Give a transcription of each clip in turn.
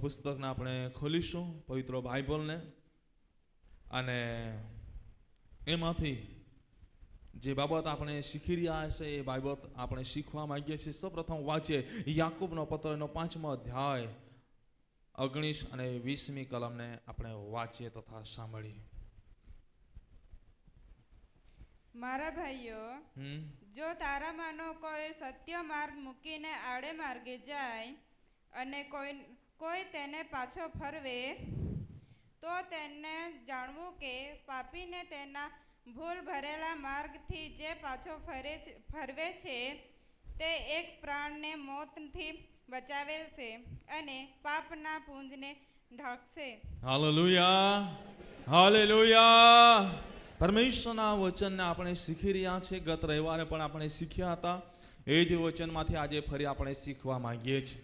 પુસ્તકને આપણે ખોલીશું, પવિત્ર બાઇબલને, અને એમાંથી જે બાબત આપણે શીખી રહ્યા છે એ બાબત આપણે શીખવા માંગીએ છીએ. સૌપ્રથમ વાંચીએ યાકૂબનો પત્રનો 5મો અધ્યાય 19 અને 20મી કલમને આપણે વાંચીએ તથા સાંભળીએ. મારા ભાઈઓ, જો તારામાંનો કોઈ સત્ય માર્ગ મૂકીને આડે માર્ગે જાય અને કોઈ તેને પાછો ફરવે, તો તેને જાણવું કે પાપીને તેના ભૂલ ભરેલા માર્ગથી જે પાછો ફરવે છે તે એક પ્રાણને મોતથી બચાવે છે અને પાપના પુંજને ઢાંકશે. Hallelujah, hallelujah. પરમેશ્વરના વચનને આપણે શીખી રહ્યા છીએ. ગત રવિવારે પણ આપણે શીખ્યા હતા. એ જ વચનમાંથી આજે ફરી આપણે શીખવા માંગીએ છીએ.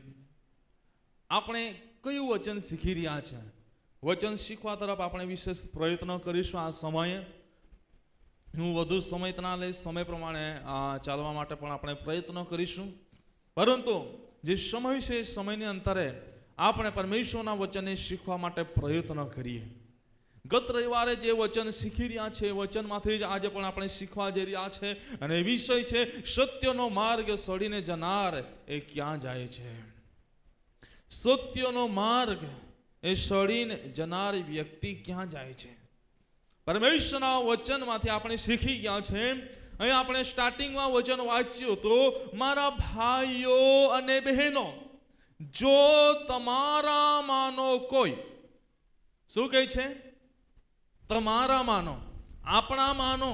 આપણે કયું વચન શીખી રહ્યા છે? વચન શીખવા તરફ આપણે વિશેષ પ્રયત્ન કરીશું. આ સમયે હું વધુ સમય ના લઈશ, સમય પ્રમાણે ચાલવા માટે પણ આપણે પ્રયત્ન કરીશું. પરંતુ જે સમય છે એ સમયની અંતરે આપણે પરમેશ્વરના વચનને શીખવા માટે પ્રયત્ન કરીએ. ગત રવિવારે જે વચન શીખી રહ્યા છે એ વચનમાંથી જ આજે પણ આપણે શીખવા જઈ રહ્યા છે, અને વિષય છે સત્યનો માર્ગ છોડીને જનાર એ ક્યાં જાય છે. સત્યનો માર્ગ એ છોડીને જનાર વ્યક્તિ ક્યાં જાય છે? પરમેશ્વરના વચનમાંથી આપણે શીખી ગયા છે. અહીં આપણે સ્ટાર્ટિંગમાં વચન વાંચ્યું તો, મારા ભાઈઓ અને બહેનો, જો તમારામાંનો કોઈ, શું કહે છે? તમારા માનો, આપણા માનો.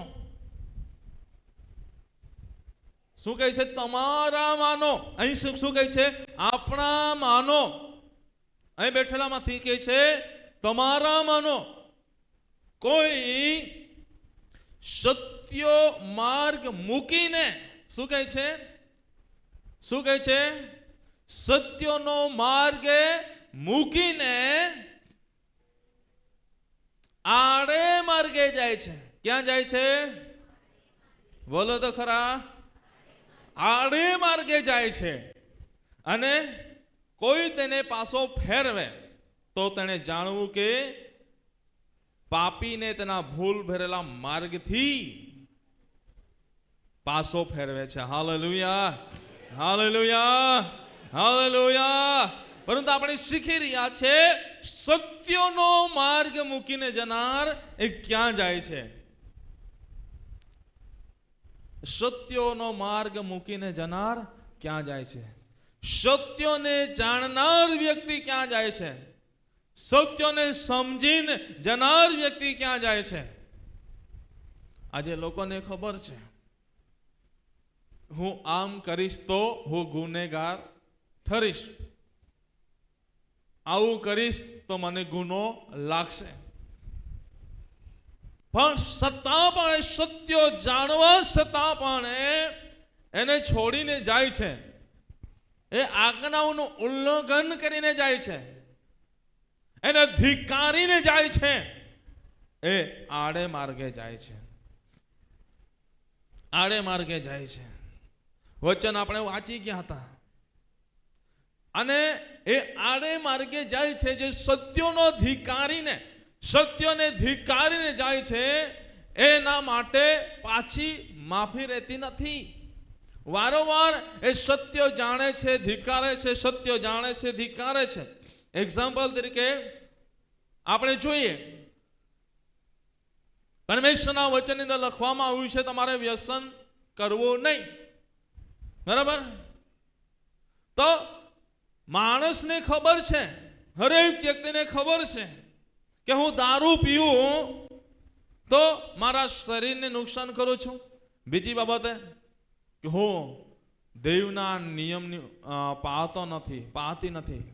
શું કહે છે? તમારા માનો. અહીં શું કહે છે? આપણા માનો. અહીં બેઠેલામાંથી કહે છે તમારા માનો. કોઈ સત્ય માર્ગ મૂકીને, શું કહે છે? શું કહે છે? સત્યનો માર્ગ મૂકીને આડે માર્ગે જાય છે. ક્યાં જાય છે? બોલો તો ખરા. આડે માર્ગે જાય છે. અને કોઈ તેને પાછો ફેરવે તો તેને જાણવું કે પાપીને તેના ભૂલ ભરેલા માર્ગથી પાછો ફેરવે છે. Hallelujah, hallelujah, hallelujah. પરંતુ આપણે શીખી રહ્યા છે સત્યનો માર્ગ મૂકીને જનાર એ ક્યાં જાય છે? સત્યનો માર્ગ મૂકીને જનાર ક્યાં જાય છે? સત્યને જાણનાર વ્યક્તિ ક્યાં જાય છે? સત્યને સમજીને જનાર વ્યક્તિ ક્યાં જાય છે? આજે લોકોને ખબર છે હું આમ કરીશ તો હું ગુનેગાર ઠરીશ, આવું કરીશ તો મને ગુનો લાગશે. પણ છતાં પણ સત્ય જાણવા છતાં પણ એને છોડીને જાય છે. એ આજ્ઞાઓનું ઉલ્લંઘન કરીને જાય છે, એને ધિક્કારીને જાય છે. એ આડે માર્ગે જાય છે. આડે માર્ગે જાય છે. વચન આપણે વાંચી ગયા હતા. અને એ આડે માર્ગે જાય છે. જે સત્યને ધિક્કારીને જાય છે એના માટે પાછી માફી રહેતી નથી. વારંવાર એ સત્ય જાણે છે, ધિક્કારે છે, સત્ય જાણે છે, ધિક્કારે છે. એક્ઝામ્પલ તરીકે આપણે જોઈએ, પરમેશ્વરના વચનની અંદર લખવામાં આવ્યું છે તમારે વ્યસન કરવું નહીં. બરાબર? તો માણસને ખબર છે, હરેક વ્યક્તિને ખબર છે કે હું દારૂ પીવું તો મારા શરીરને નુકસાન કરું છું. બીજી બાબતે કે હું દેવના નિયમની પાળતી નથી,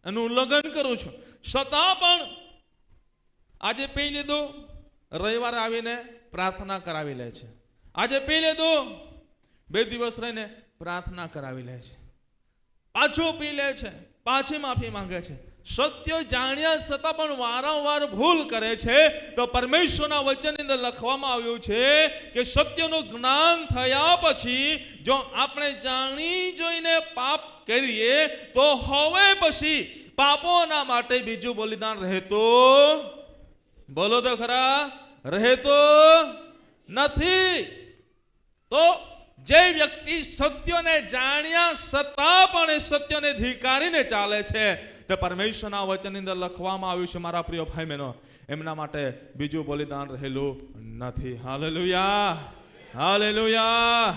એનું ઉલ્લંઘન કરું છું. છતાં પણ આજે પી લીધું, રવિવારે આવીને પ્રાર્થના કરાવી લે છે. આજે પી લીધું, 2 દિવસ રહીને પ્રાર્થના કરાવી લે છે. પાછું પી લે છે, પાછી માફી માંગે છે. સત્ય જાણ્યા છતાં પણ વારંવાર ભૂલ કરે છે. તો પરમેશ્વરના વચનની અંદર લખવામાં આવ્યું છે કે સત્યનું જ્ઞાન થયા પછી જો આપણે જાણી જોઈને પાપ કરીએ તો હવે પછી પાપોના માટે બીજું બલિદાન રહેતો, બોલો તો ખરા, રહેતો નથી. તો જે વ્યક્તિ સત્યને જાણ્યા છતાં પણ એ સત્યને ધિક્કારીને ચાલે છે, તે પરમેશ્વરના વચનની અંદર લખવામાં આવ્યું છે મારા પ્રિય ભાઈ બહેનો, એમના માટે બીજું બલિદાન રહેલું નથી. Hallelujah, hallelujah,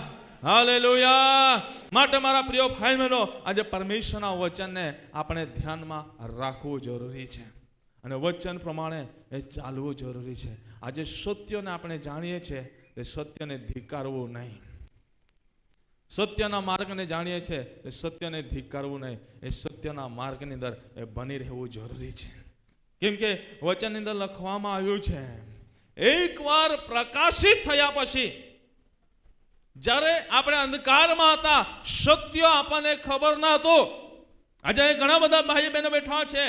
hallelujah. માટે મારા પ્રિય ભાઈ બહેનો, આજે પરમેશ્વરના વચનને આપણે ધ્યાનમાં રાખવું જરૂરી છે અને વચન પ્રમાણે એ ચાલવું જરૂરી છે. આજે સત્યને આપણે જાણીએ છીએ, એ સત્યને ધિક્કારવું નહીં. સત્યના માર્ગને જાણીએ છીએ, એ સત્યને ધિક્કારવું નહીં. એ સત્યના માર્ગની અંદર એ બની રહેવું જરૂરી છે. કેમ કે વચનની અંદર લખવામાં આવ્યું છે, એકવાર પ્રકાશિત થયા પછી, જ્યારે આપણે અંધકારમાં હતા, સત્ય આપણને ખબર ન હતો. આજે ઘણા બધા ભાઈ બહેનો બેઠા છે,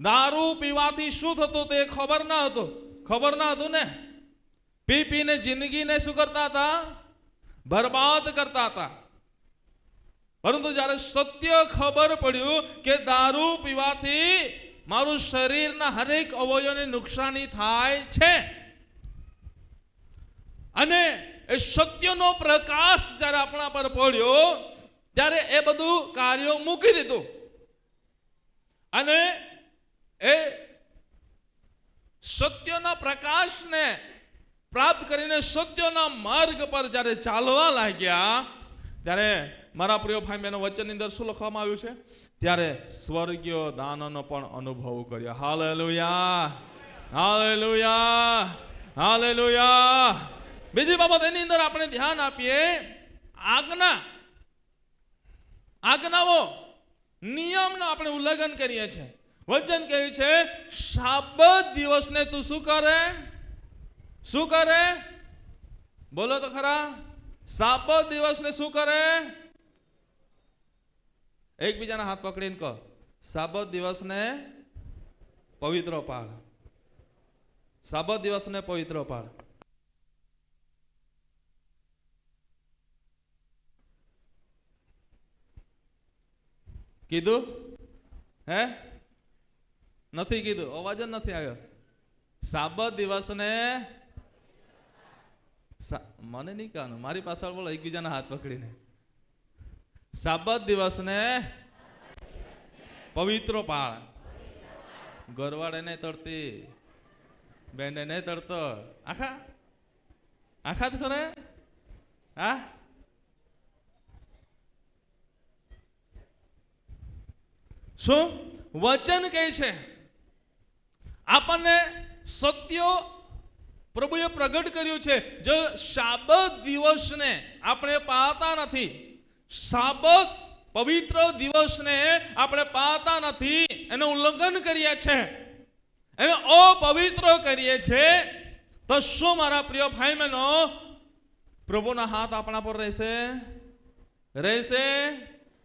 દારૂ પીવાથી શું થતું તે ખબર ન હતું. ખબર ન હતું ને, પી પીને જિંદગીને શું કરતા હતા? બરબાદ કરતા હતા. પરંતુ જ્યારે સત્ય ખબર પડ્યું કે દારૂ પીવાથી મારું શરીરના હરેક અવયવને નુકસાની થાય છે, અને એ સત્યનો પ્રકાશ જ્યારે આપણા પર પડ્યો, ત્યારે એ બધું કાર્યો મૂકી દીધું અને એ સત્યના પ્રકાશને પ્રાપ્ત કરીને સત્યના માર્ગ પર જ્યારે ચાલવા લાગ્યા, ત્યારે મારા પ્રિય ભાઈ બહેનો, વચનની અંદર શું લખવામાં આવ્યું છે? ત્યારે સ્વર્ગીય દાનનો પણ અનુભવ કર્યો. Hallelujah, hallelujah, hallelujah. બીજી બાબત એની અંદર આપણે ધ્યાન આપીએ, આજ્ઞાઓ, નિયમનો આપણે ઉલ્લંઘન કરીએ છીએ. વચન કહે છે, સાબત દિવસને તું શું કરે? શું કરે? બોલો તો ખરા. સાબત દિવસને શું કરે? એકબીજાના હાથ પકડીને કહો, સાબત દિવસને પવિત્ર પાળ. સાબત દિવસને પવિત્ર પાળ. કીધું? હે? નથી કીધું, અવાજ જ નથી આવ્યો. સાબત દિવસને, મને નહીં કહેવાનું, મારી પાછળ બોલો, એકબીજાના હાથ પકડીને. સાબત દિવસને પવિત્ર પાળ. ગરવાડે નહીં તરતી, બેને નહીં તરતો, આખા આખા જ ખરે. હા, શું વચન કહે છે? આપણને સત્ય પ્રભુએ પ્રગટ કર્યું છે. જો સાબત દિવસને આપણે પાળતા નથી, સાબત પવિત્ર દિવસને આપણે પાળતા નથી, એનું ઉલ્લંઘન કરીએ છીએ, એને અપવિત્ર કરીએ છીએ, તો શું મારા પ્રિય ભાઈ બહેનો, પ્રભુના હાથ આપણા પર રહેશે? રહેશે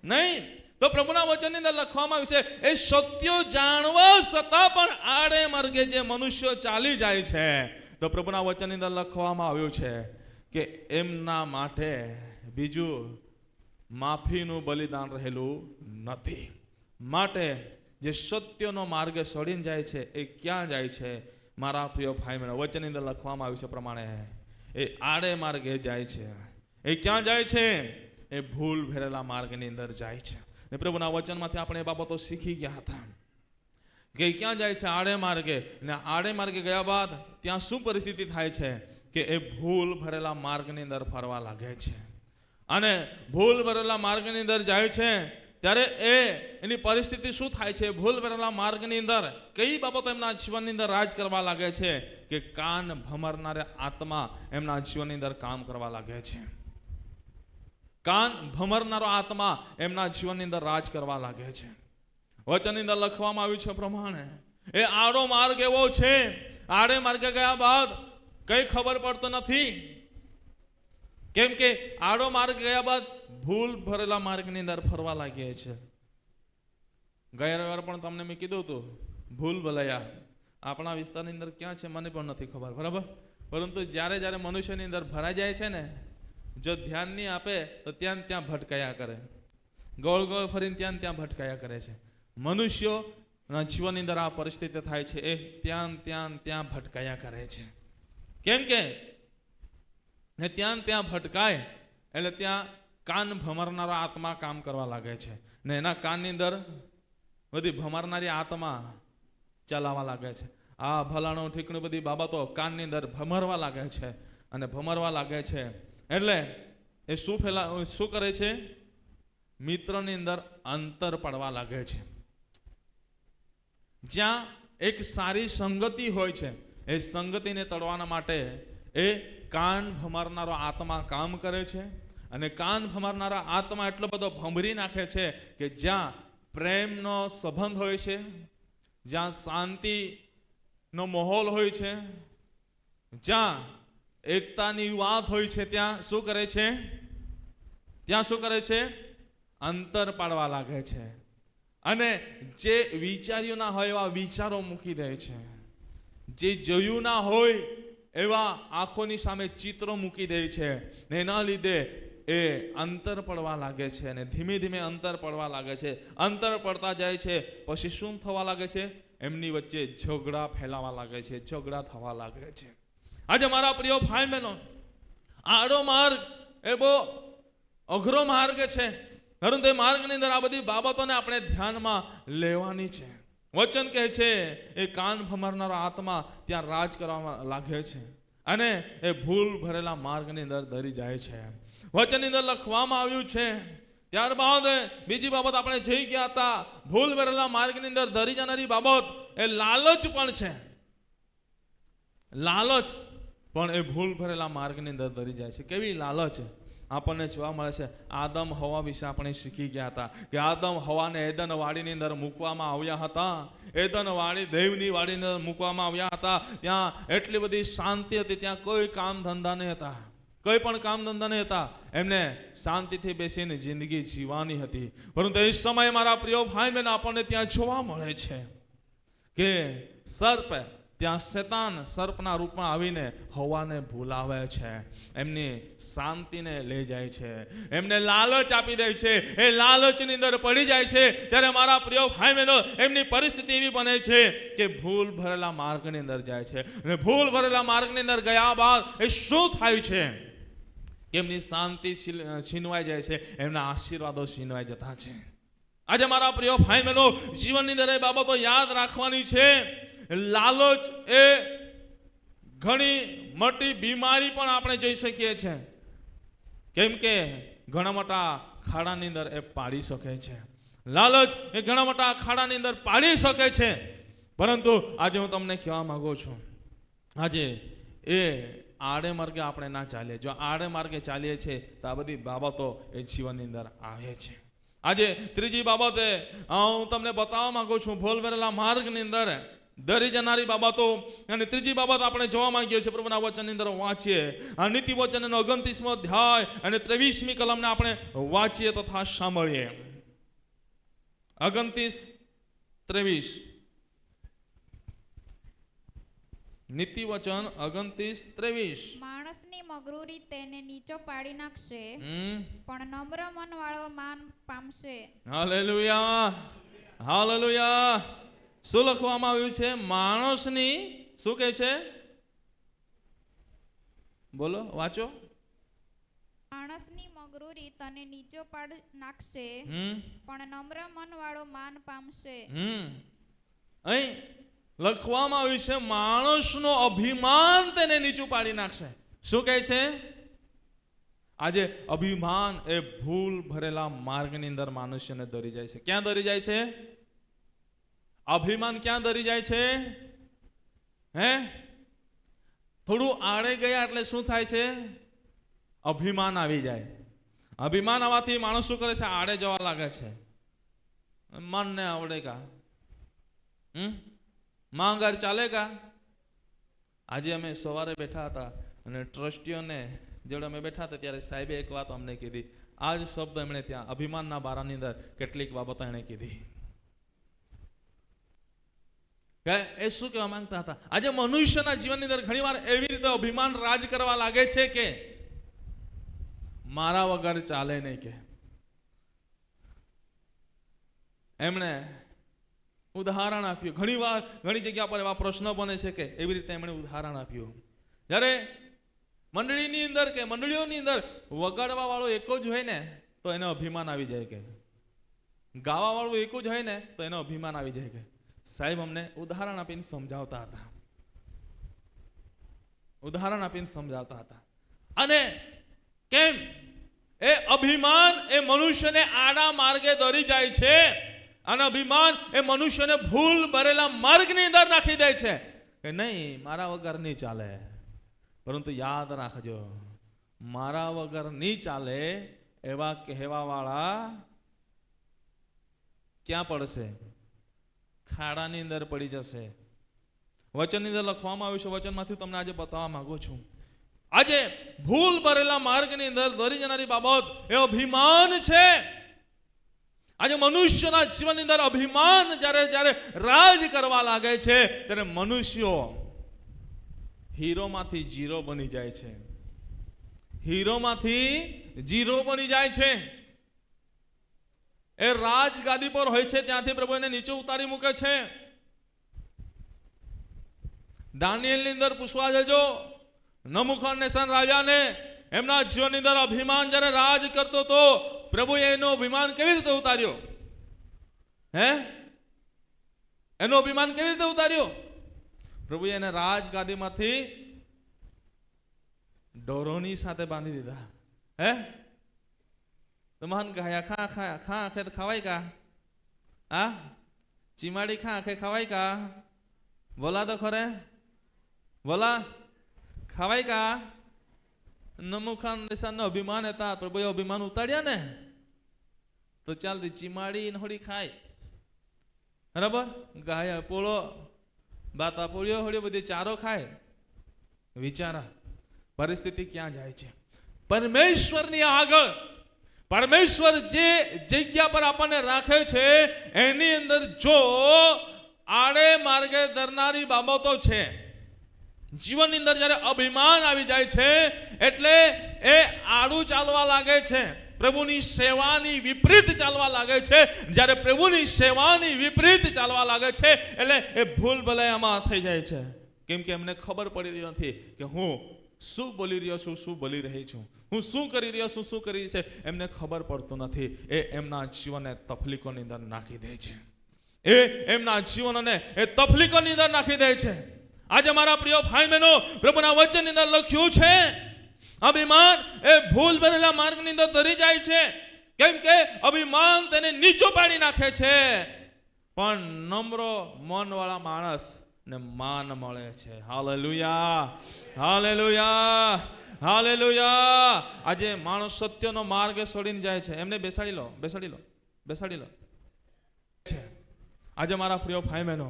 નહીં. તો પ્રભુના વચનની અંદર લખવામાં આવ્યું છે, એ સત્ય જાણવા છતાં પણ આડે માર્ગે જે મનુષ્યો ચાલી જાય છે, તો પ્રભુના વચનની અંદર લખવામાં આવ્યું છે કે એમના માટે બીજું માફીનું બલિદાન રહેલું નથી. માટે જે સત્યનો માર્ગે સડીને જાય છે, એ ક્યાં જાય છે? મારા પ્રિય ભાઈ બહેનો, વચનની અંદર લખવામાં આવ્યું છે પ્રમાણે એ આડે માર્ગે જાય છે. એ ક્યાં જાય છે? એ ભૂલ ભરેલા માર્ગની અંદર જાય છે. ને પ્રભુના વચનમાંથી આપણે એ બાબતો શીખી ગયા હતા કે ક્યાં જાય છે? આડે માર્ગે. ને આડે માર્ગે ગયા બાદ ત્યાં શું પરિસ્થિતિ થાય છે કે એ ભૂલ ભરેલા માર્ગની અંદર ફરવા લાગે છે. અને ભૂલ ભરેલા માર્ગની અંદર જાય છે, ત્યારે એની પરિસ્થિતિ શું થાય છે? ભૂલ ભરેલા માર્ગની અંદર કઈ બાબતો એમના જીવનની અંદર રાજ કરવા લાગે છે કે કાન ભમરનારે આત્મા એમના જીવનની અંદર કામ કરવા લાગે છે. કાન ભમરનારો આત્મા એમના જીવનની અંદર રાજ કરવા લાગે છે. વચનની અંદર લખવામાં આવ્યું છે પ્રમાણે એ આડો માર્ગ એવો છે, આડે માર્ગે ગયા બાદ કઈ ખબર પડતો નથી. કેમ કે આડો માર્ગ ગયા બાદ ભૂલ ભરેલા માર્ગની અંદર ફરવા લાગીએ છે. ગયા રવિવારે પણ તમને મેં કીધું હતું, ભૂલ ભલાયા આપણા વિસ્તારની અંદર ક્યાં છે મને પણ નથી ખબર, બરાબર. પરંતુ જ્યારે જ્યારે મનુષ્યની અંદર ભરાઈ જાય છે ને, જો ધ્યાન નહીં આપે તો ત્યાં ત્યાં ભટકાયા કરે, ગોળ ગોળ ફરીને ત્યાં ત્યાં ભટકાયા કરે છે. મનુષ્યોના જીવનની અંદર આ પરિસ્થિતિ થાય છે, એ ત્યાં ભટકાયા કરે છે. કેમ કે ત્યાં ભટકાય એટલે ત્યાં કાન ભમરનારા આત્મા કામ કરવા લાગે છે ને એના કાનની અંદર બધી ભમરનારી આત્મા ચલાવવા લાગે છે. આ ભલાણું ઠીકણું બધી બાબતો કાનની અંદર ભમરવા લાગે છે અને ભમરવા લાગે છે એટલે એ શું કરે છે? મિત્રની અંદર અંતર પડવા લાગે છે. જ્યાં એક સારી સંગતિ હોય છે એ સંગતિને તોડવાના માટે એ કાન ભમરનારો આત્મા કામ કરે છે અને કાન ભમરનારા આત્મા એટલો બધો ભમરી નાખે છે કે જ્યાં પ્રેમનો સંબંધ હોય છે, જ્યાં શાંતિનો માહોલ હોય છે, જ્યાં એકતાની વાત હોય છે, ત્યાં શું કરે છે? અંતર પાડવા લાગે છે અને જે વિચાર્યું ના હોય એવા વિચારો મૂકી દે છે, જે જોયું ના હોય એવા આંખોની સામે ચિત્રો મૂકી દે છે ને એના લીધે એ અંતર પડવા લાગે છે અને ધીમે ધીમે અંતર પડવા લાગે છે. અંતર પડતા જાય છે પછી શું થવા લાગે છે? એમની વચ્ચે ઝઘડા ફેલાવા લાગે છે, ઝઘડા થવા લાગે છે. આજે મારા પ્રિય ભાઈ બહેનો, આડો માર્ગ એ બહુ અઘરો માર્ગ છે, પરંતુ એ માર્ગની અંદર આ બધી બાબતોને આપણે ધ્યાનમાં લેવાની છે. વચન કહે છે એ કાન ભમરનારો આત્મા ત્યાં રાજ કરવા લાગે છે અને એ ભૂલ ભરેલા માર્ગની અંદર દરી જાય છે. વચનની અંદર લખવામાં આવ્યું છે. ત્યારબાદ બીજી બાબત આપણે જોઈ ગયા હતા, ભૂલ ભરેલા માર્ગની અંદર દરી જનારી બાબત એ લાલચ પણ છે. લાલચ પણ એ ભૂલ ભરેલા માર્ગની અંદર દરી જાય છે. કેવી લાલચ આપણને જોવા મળે છે? આદમ હવા વિશે આપણે શીખી ગયા હતા કે આદમ હવાને એદન વાડીની અંદર મૂકવામાં આવ્યા હતા. એદન વાડી દેવની વાડીની અંદર મૂકવામાં આવ્યા હતા. ત્યાં એટલી બધી શાંતિ હતી, ત્યાં કોઈ કામ ધંધા નહીં હતા, કોઈ પણ કામ ધંધા નહીં હતા. એમને શાંતિથી બેસીને જિંદગી જીવવાની હતી. પરંતુ એ સમયે મારા પ્રિય ભાઈ બહેન આપણને ત્યાં જોવા મળે છે કે સર્પ, ત્યાં શેતાન સર્પના રૂપમાં આવીને હવાને ભૂલાવે છે, એમની શાંતિને લઈ જાય છે, એમને લાલચ આપી દે છે. એ લાલચની અંદર પડી જાય છે ત્યારે મારા પ્રિય ભાઈ બહેનો એમની પરિસ્થિતિ એવી બને છે કે ભૂલ ભરેલા માર્ગની અંદર જાય છે અને ભૂલ ભરેલા માર્ગની અંદર ગયા બાદ એ શું થાય છે કે એમની શાંતિ છીનવાઈ જાય છે, એમના આશીર્વાદો છીનવાઈ જતા છે. આજે મારા પ્રિય ભાઈ બહેનો જીવનની અંદર એ બાબતો યાદ રાખવાની છે. લાલચ એ ઘણી મોટી બીમારી પણ આપણે જોઈ શકીએ છીએ, કેમ કે ઘણા મોટા ખાડાની અંદર એ પાડી શકે છે. લાલચ એ ઘણા મોટા ખાડાની અંદર પાડી શકે છે. પરંતુ આજે હું તમને કહેવા માંગુ છું, આજે એ આડે માર્ગે આપણે ના ચાલીએ. જો આડે માર્ગે ચાલીએ છીએ તો આ બધી બાબતો એ જીવનની અંદર આવે છે. આજે ત્રીજી બાબતે હું તમને બતાવવા માંગુ છું, ભૂલ ભરેલા માર્ગની અંદર દરી જનારી બાબતો. અને ત્રીજી બાબત આપણે જોવા માંગીએ છીએ, પ્રભુના વચનની અંદર વાંચીએ. આ નીતિ વચનનો 29મો અધ્યાય અને 23મી કલમને આપણે વાંચીએ તથા સાંભળીએ. 29:23 નીતિ વચન 29:23. માણસની મગરૂરી તેને નીચો પાડી નાખશે, પણ નમ્ર મન વાળો માન પામશે. Hallelujah, hallelujah. શું લખવામાં આવ્યું છે? માણસની શું કહે છે? બોલો, વાંચો. માણસની મગરૂરી તને નીચો પાડી નાખશે, પણ નમ્ર મન વાળો માન પામશે. અહીં લખવામાં આવ્યું છે માણસનો અભિમાન તેને નીચું પાડી નાખશે. શું કહે છે? આજે અભિમાન એ ભૂલ ભરેલા માર્ગની અંદર મનુષ્યને દરી જાય છે. ક્યાં દરી જાય છે? અભિમાન ક્યાં દરી જાય છે? થોડું આડે ગયા એટલે શું થાય છે? અભિમાન આવી જાય. અભિમાન આવવાથી માણસ શું કરે છે? આડે જવા લાગે છે. મન ને આવડે કા, માંગર ચાલે કા. આજે અમે સવારે બેઠા હતા અને ટ્રસ્ટીઓને જોડે અમે બેઠા હતા ત્યારે સાહેબે એક વાત અમને કીધી. આ જ શબ્દ એમણે ત્યાં અભિમાનના બારાની અંદર કેટલીક બાબતો એણે કીધી. એ શું કહેવા માંગતા હતા? આજે મનુષ્યના જીવનની અંદર ઘણી વાર એવી રીતે અભિમાન રાજ કરવા લાગે છે કે મારા વગર ચાલે નહીં. કે એમણે ઉદાહરણ આપ્યું. ઘણીવાર ઘણી જગ્યા પર એવા પ્રશ્નો બને છે કે એવી રીતે એમણે ઉદાહરણ આપ્યું. જ્યારે મંડળીની અંદર કે મંડળીઓની અંદર વગાડવા વાળો એક જ હોય ને તો એને અભિમાન આવી જાય, કે ગાવા વાળું એક જ હોય ને તો એનો અભિમાન આવી જાય. કે સાહેબ અમને ઉદાહરણ આપીને સમજાવતા હતા, ઉદાહરણ આપીને સમજાવતા હતા. અને કેમ એ અભિમાન એ મનુષ્યને આડા માર્ગે દોરી જાય છે, અને અભિમાન એ મનુષ્યને ભૂલ ભરેલા માર્ગની અંદર નાખી દે છે કે નહીં મારા વગર નહીં ચાલે. પરંતુ યાદ રાખજો, મારા વગર નહીં ચાલે એવા કહેવા વાળા ક્યાં પડશે? ખાડાની અંદર પડી જશે. વચનની અંદર લખવામાં આવ્યું છે, વચનમાંથી તમને આજે બતાવવા માંગુ છું. આજે ભૂલ ભરેલા માર્ગની અંદર દોરી જનારી બાબત એ અભિમાન છે. આજે મનુષ્યના જીવનની અંદર અભિમાન જ્યારે રાજ કરવા લાગે છે ત્યારે મનુષ્યો હીરોમાંથી જીરો બની જાય છે, હીરોમાંથી જીરો બની જાય છે. એ રાજગાદી પર હોય છે ત્યાંથી પ્રભુ એને નીચે ઉતારી મૂકે છે. દાનિયેલની અંદર પૂછવા જજો, નબૂકદનેસ્સર રાજાને એમના જીવનની અંદર અભિમાન જ્યારે રાજ કરતો તો પ્રભુએ એનો અભિમાન કેવી રીતે ઉતાર્યો? એનો અભિમાન કેવી રીતે ઉતાર્યો? પ્રભુએ એને રાજગાદીમાંથી ઢોરોની સાથે બાંધી દીધા. તો મહાન ગાયા ખા આખે ખવાય કા? ચીમાડી ખા આખે ખવાય કા? બોલા તો ખરે, બોલા ખવાય કા? નબૂકદનેસ્સરનો અભિમાન હતા, પ્રભુએ અભિમાન ઉતાર્યા ને તો ચાલતી ચીમાડી હોડી ખાય, બરાબર? ગાય પોળો બાતા પોળ્યો હોડી બધી ચારો ખાય. વિચારા પરિસ્થિતિ ક્યાં જાય છે. પરમેશ્વરની આગળ પરમેશ્વર જે જગ્યા પર આપણને રાખે છે એની અંદર જો આડે માર્ગે ધરનારી બાબતો છે, જીવનની અંદર જ્યારે અભિમાન આવી જાય છે એટલે એ આડું ચાલવા લાગે છે, પ્રભુની સેવાની વિપરીત ચાલવા લાગે છે. જ્યારે પ્રભુની સેવાની વિપરીત ચાલવા લાગે છે એટલે એ ભૂલ ભલાઈમાં થઈ જાય છે. કેમ કે એમને ખબર પડી રહી નથી કે હું શું બોલી રહ્યો છું, શું બોલી રહી છું, હું શું કરી રહ્યો છું, શું કરી છે, એમને ખબર પડતું નથી. એ એમના જીવનને તકલીફોની અંદર નાખી દે છે. એ એમના જીવનને એ તકલીફોની અંદર નાખી દે છે. આજે મારા પ્રિય ભાઈ બહેનો, પ્રભુના વચનની અંદર લખ્યું છે અભિમાન એ ભૂલ ભરેલા માર્ગની અંદર દરી જાય છે. કેમ કે અભિમાન તેને નીચો પાડી નાખે છે, પણ નમ્ર મનવાળા માણસને માન મળે છે. Hallelujah, hallelujah, hallelujah. આજે માણસ સત્યનો માર્ગ છોડીને જાય છે. એમને બેસાડી લો, બેસાડી લો, બેસાડી લો. આજે મારા પ્રિય ભાઈ બહેનો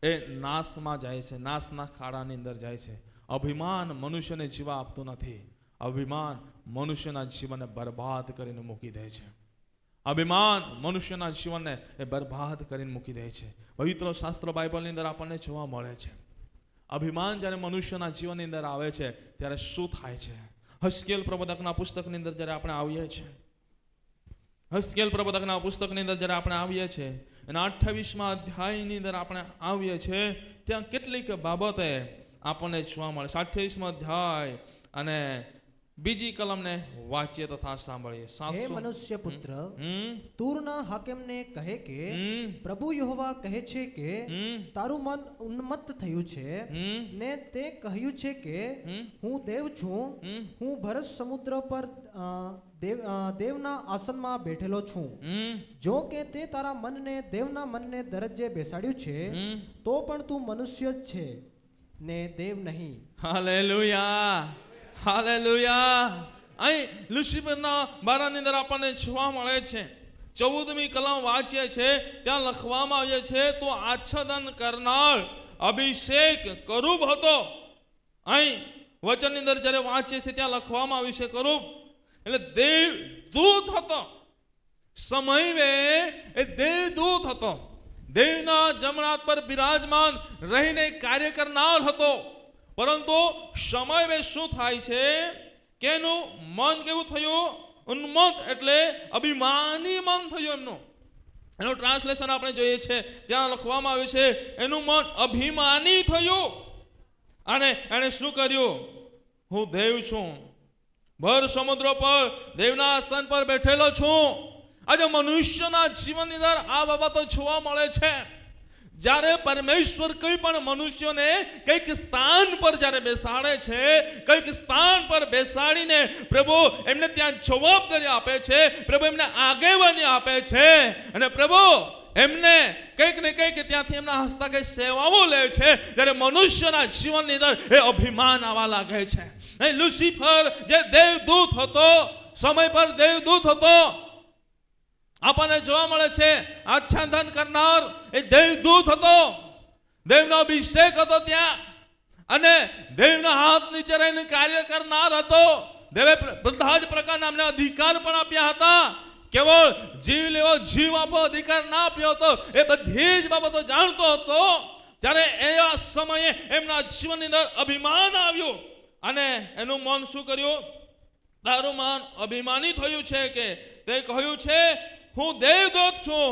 એ નાશમાં જાય છે, નાશના ખાડાની અંદર જાય છે. અભિમાન મનુષ્યને જીવા આપતું નથી. અભિમાન મનુષ્યના જીવનને બરબાદ કરીને મૂકી દે છે. અભિમાન મનુષ્યના જીવનને એ બરબાદ કરીને મૂકી દે છે. પવિત્ર શાસ્ત્ર બાઇબલની અંદર આપણને જોવા મળે છે અભિમાન જ્યારે મનુષ્યના જીવનની અંદર આવે છે ત્યારે શું થાય છે. હસ્કેલ પ્રબોધકના પુસ્તકની અંદર જ્યારે આપણે આવીએ છીએ, હસ્કેલ પ્રબોધકના પુસ્તકની અંદર જ્યારે આપણે આવીએ છીએ એના 28મા અધ્યાયની અંદર આપણે આવીએ છીએ, ત્યાં કેટલીક બાબતે આપણને જોવા મળે. 28મો અધ્યાય અને બીજી કલમને વાંચીએ તથા સાંભળીએ. હે મનુષ્ય પુત્ર, તૂરના હાકેમને કહે કે પ્રભુ યહોવા કહે છે કે તારું મન ઉન્મત્ત થયું છે ને તે કહ્યું છે કે હું દેવ છું, હું ભરત સમુદ્ર પર દેવના આસનમાં બેઠેલો છું. જો કે તે તારા મનને દેવના મનને દરજ્જે બેસાડ્યું છે તો પણ તું મનુષ્ય જ છે ને દેવ નહીં. Hallelujah, hallelujah. અહીં લુસિફરના બારાની અંદર આપણને જોવા મળે છે. 14મી કલમ વાંચીએ છે ત્યાં લખવામાં આવે છે તો આચ્છાદન કરનાર અભિષેક કરુબ હતો. અહીં વચનની અંદર જ્યારે વાંચીએ છીએ ત્યાં લખવામાં આવ્યું છે કરુબ એટલે દેવ દૂત હતો. સમયે એ દેવ દૂત હતો, દેવના જમણા હાથ પર બિરાજમાન રહીને કાર્ય કરનાર હતો. પરંતુ સમયે શું થાય છે કે એનું મન કેવું થયું? ઉન્મત્ત એટલે અભિમાની મન થયું એમનું. એનું ટ્રાન્સલેશન આપણે જોઈએ છે, ત્યાં લખવામાં આવ્યું છે એનું મન અભિમાની થયું અને એણે શું કર્યું? હું દેવ છું, ભર સમુદ્ર પર દેવના આસન પર બેઠેલો છું. આજે મનુષ્યના જીવનની અંદર આ બાબતો જોવા મળે છે. જ્યારે પરમેશ્વર કોઈ પણ મનુષ્યોને કંઈક સ્થાન પર જ્યારે બેસાડે છે, કંઈક સ્થાન પર બેસાડીને પ્રભુ એમને ત્યાં જવાબદારી આપે છે, પ્રભુ એમને આગેવાની આપે છે અને પ્રભુ એમને કંઈક ને કંઈક ત્યાંથી એમના હસ્તકે સેવાઓ લે છે, ત્યારે મનુષ્યના જીવનની અંદર એ અભિમાન આવવા લાગે છે. લુસિફર જે દેવદૂત હતો, સમય પર દેવદૂત હતો, આપણને જોવા મળે છે આચ્છાદન કરનાર એ દેવદૂત હતો, દેવનો અભિષેક હતો ત્યાં, અને દેવના હાથ નીચે રહીને કાર્ય કરનાર હતો. દેવે બધા જ પ્રકારના અમને અધિકાર પણ આપ્યા હતા. કેવળ જીવ લેવો, જીવ આપો અધિકાર ના આપ્યો હતો. એ બધી જ બાબતો જાણતો હતો. ત્યારે એવા સમયે એમના જીવનની અંદર અભિમાન આવ્યું અને એનું મન શું કર્યું? તારું મન અભિમાની થયું છે કે તે કહ્યું છે હું દેવદૂત છું,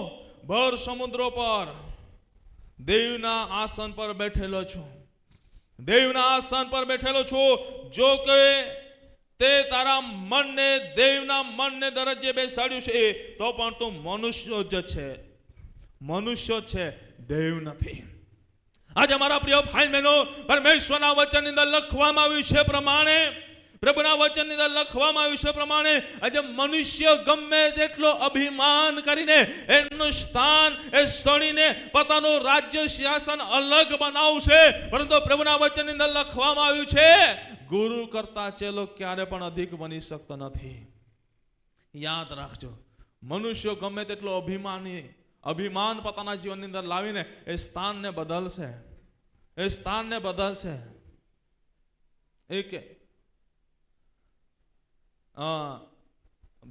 ભર સમુદ્રો પર દેવના આસન પર બેઠેલો છું, દેવના આસન પર બેઠેલો છું. જો કે તે તારા મનને દેવના મનને દરજ્જે બેસાડ્યું છે, તો પણ તું મનુષ્ય જ છે, મનુષ્ય છે, દેવ નથી. આજે અમારા પ્રિય ભાઈ બહેનો, પરમેશ્વરના વચનની અંદર લખવામાં આવ્યું છે પ્રમાણે, પ્રભુના વચનની અંદર લખવામાં આવ્યું છે પ્રમાણે, આજે મનુષ્ય ગમે તેટલો અભિમાન કરીને એનું સ્થાન એ સડીને પોતાનું રાજ્ય શાસન અલગ બનાવશે, પરંતુ પ્રભુના વચનની અંદર લખવામાં આવ્યું છે ગુરુ કરતા ચેલો ક્યારે પણ અધિક બની શકતો નથી. યાદ રાખજો, મનુષ્ય ગમે તેટલો અભિમાન પોતાના જીવનની અંદર લાવીને એ સ્થાનને બદલશે, એ સ્થાનને બદલશે. એક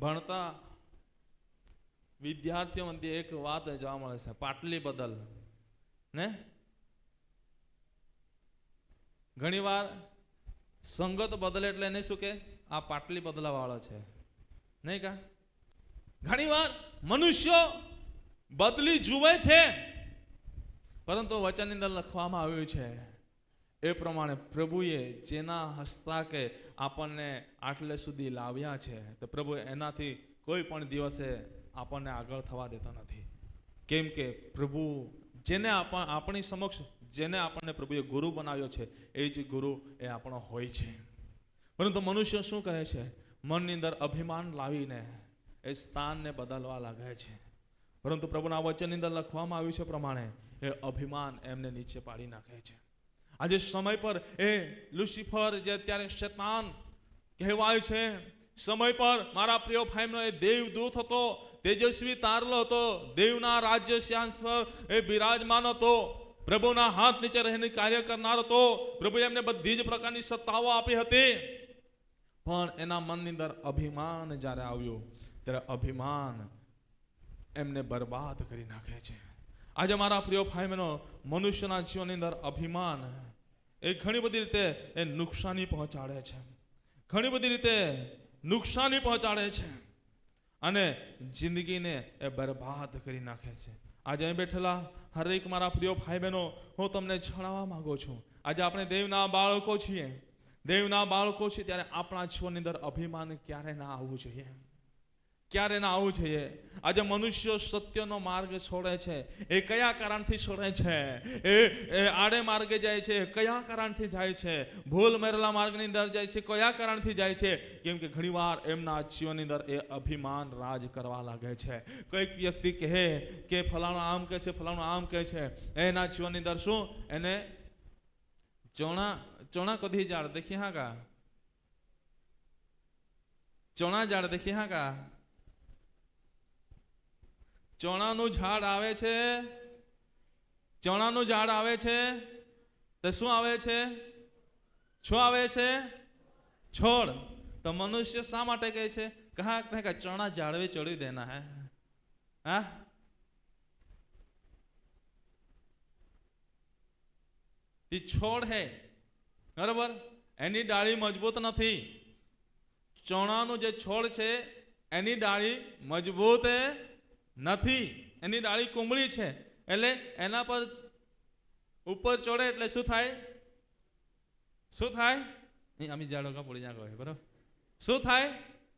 ભણતા વિદ્યાર્થીઓ મધ્ય એક વાત જોવા મળે છે, પાટલી બદલ ને. ઘણી વાર સંગત બદલે એટલે એને શું કે આ પાટલી બદલા વાળો છે, નહીં કા? ઘણી વાર મનુષ્યો બદલી જુએ છે, પરંતુ વચનની અંદર લખવામાં આવ્યું છે એ પ્રમાણે પ્રભુએ જેના હસ્તાકે આપણને આટલે સુધી લાવ્યા છે, તો પ્રભુ એનાથી કોઈ પણ દિવસે આપણને આગળ થવા દેતો નથી. કેમ કે પ્રભુ જેને આપણી સમક્ષ જેને આપણને પ્રભુએ ગુરુ બનાવ્યો છે, એ જ ગુરુ એ આપણો હોય છે. પરંતુ મનુષ્ય શું કરે છે? મનની અંદર અભિમાન લાવીને એ સ્થાનને બદલવા લાગે છે. પરંતુ પ્રભુના વચનની અંદર લખવામાં આવ્યું છે પ્રમાણે એ અભિમાન એમને નીચે પાડી નાખે છે. આજે સમય પર એ લુસિફર જે અત્યારે શૈતાન કહેવાય છે, સમય પર મારા પ્રિય ભાઈનો એ દેવદૂત હતો, તેજસ્વી તારલો હતો, દેવના રાજ્ય શાસન પર એ બિરાજમાન હતો, પ્રભુના હાથ નીચે રહીને કાર્ય કરનાર હતો. પ્રભુએ એમને બધી જ પ્રકારની સત્તાઓ આપી હતી, પણ એના મનની અંદર અભિમાન જ્યારે આવ્યું ત્યારે અભિમાન એમને બરબાદ કરી નાખે છે. આજે મારા પ્રિય ભાઈ બહેનો, મનુષ્યના જીવનની અંદર અભિમાન એ ઘણી બધી રીતે એ નુકસાની પહોંચાડે છે, ઘણી બધી રીતે નુકસાની પહોંચાડે છે અને જિંદગીને એ બરબાદ કરી નાખે છે. આજે અહીં બેઠેલા હરેક મારા પ્રિય ભાઈ બહેનો, હું તમને જણાવવા માંગુ છું, આજે આપણે દેવના બાળકો છીએ, દેવના બાળકો છીએ, ત્યારે આપણા જીવનની અંદર અભિમાન ક્યારે ના આવવું જોઈએ, ક્યારે ના આવવું જોઈએ. આજે મનુષ્ય સત્યનો માર્ગ છોડે છે, એ કયા કારણથી છોડે છે? એ આડે માર્ગે જાય છે, કયા કારણથી જાય છે? ભૂલ મેરેલા માર્ગની અંદર જાય છે, કયા કારણથી જાય છે? કેમ કે ઘણીવાર એમના જીવનની અંદર એ અભિમાન રાજ કરવા લાગે છે. કોઈક વ્યક્તિ કહે કે ફલાણો આમ કહે છે, ફલાણો આમ કહે છે, એના જીવનની અંદર શું એને ચોણા કદી ઝાડ દેખી હા કા? ચોણા ઝાડ દેખી હા કા? ચોણાનું ઝાડ આવે છે, ચોણાનું ઝાડ આવે છે તો શું આવે છે? શું આવે છે? છોડ. તો મનુષ્ય શા માટે કહે છે કહા કે ચોણા ઝાડવે ચડી દેના હે? હા, તે છોડ હે, બરાબર, એની ડાળી મજબૂત નથી. ચોણાનું જે છોડ છે એની ડાળી મજબૂત નથી. એની ડાળી કુંબળી છે એટલે એના પર ઉપર ચડે એટલે શું થાય? શું થાય? નહીં, આમી જાડો કા પડી જાય, બરાબર? શું થાય?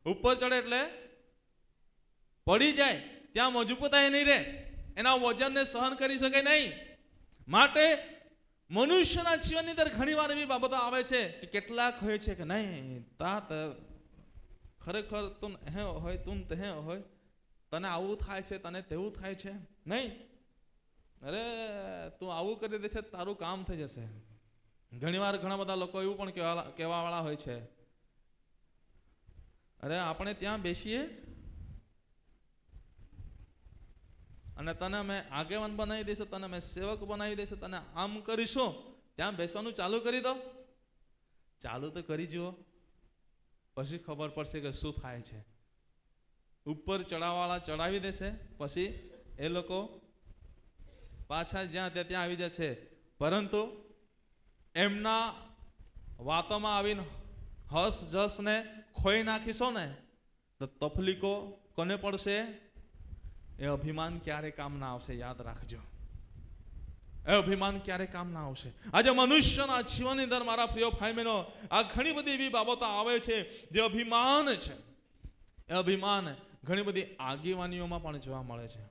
ઉપર ચડે એટલે પડી જાય, ત્યાં મજબૂતાઈ નહીં રહે, એના વજનને સહન કરી શકે નહીં. માટે મનુષ્યના જીવનની અંદર ઘણી વાર એવી બાબતો આવે છે કે કેટલાક હોય છે કે નહીં, તા ખરેખર તું હે હોય, તું તે હોય, તને આવું થાય છે, તને તેવું થાય છે, નહીં, અરે તું આવું કરી દે છે, તારું કામ થઈ જશે. ઘણી વાર ઘણા બધા લોકો એવું પણ કહેવાવાળા હોય છે, અરે આપણે ત્યાં બેસીએ અને તને અમે આગેવાન બનાવી દઈશું, તને અમે સેવક બનાવી દઈશું, તને આમ કરીશું, ત્યાં બેસવાનું ચાલુ કરી દો. ચાલુ તો કરી જુઓ, પછી ખબર પડશે કે શું થાય છે. ઉપર ચડાવવાળા ચડાવી દેશે, પછી એ લોકો પાછા જ્યાં ત્યાં આવી જશે. પરંતુ એમના વાતોમાં આવીને હસ જસને ખોઈ નાખીશો ને તો તકલીફો કોને પડશે? એ અભિમાન ક્યારે કામ ના આવશે, યાદ રાખજો. એ અભિમાન ક્યારે કામ ના આવશે. આજે મનુષ્યના જીવનની અંદર મારા પ્રિય ભાઈ બહેનો, આ ઘણી બધી એવી બાબતો આવે છે જે અભિમાન છે. એ અભિમાન ઘણી બધી આગેવાનીઓમાં પણ જોવા મળે છે.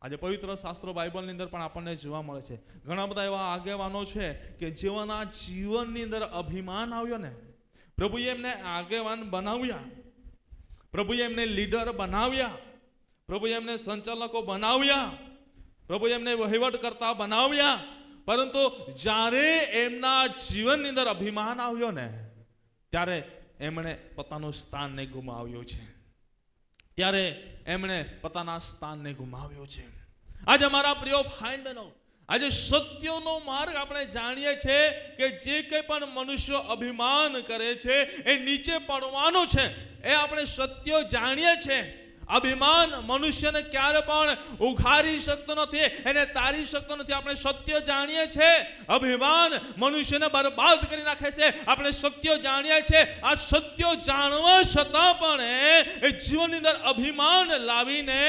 આજે પવિત્ર શાસ્ત્રો બાઇબલની અંદર પણ આપણને જોવા મળે છે. ઘણા બધા એવા આગેવાનો છે કે જેઓના જીવનની અંદર અભિમાન આવ્યો ને, પ્રભુએ એમને આગેવાન બનાવ્યા, પ્રભુએ એમને લીડર બનાવ્યા, પ્રભુએ એમને સંચાલકો બનાવ્યા, પ્રભુએ એમને વહીવટ કરતા બનાવ્યા. પરંતુ જ્યારે એમના જીવનની અંદર અભિમાન આવ્યો ને, ત્યારે એમણે પોતાનું સ્થાનને ગુમાવ્યું છે. ત્યારે એમણે પોતાના સ્થાનને ગુમાવ્યું છે. આજે મારા પ્રિય ભાઈ બહેનો, આજે સત્યનો માર્ગ આપણે જાણીએ છીએ કે જે કંઈ પણ મનુષ્ય અભિમાન કરે છે એ નીચે પડવાનો છે. એ આપણે સત્ય જાણીએ છીએ. અભિમાન મનુષ્યને ક્યારે પણ ઉઘારી શકતો નથી, એને તારી શકતો નથી. આપણે સત્ય જાણીએ છીએ. અભિમાન મનુષ્યને બરબાદ કરી નાખે છે. આપણે સત્ય જાણીએ છીએ. આ સત્ય જાણવા છતાં પણ એ જીવનની અંદર અભિમાન લાવીને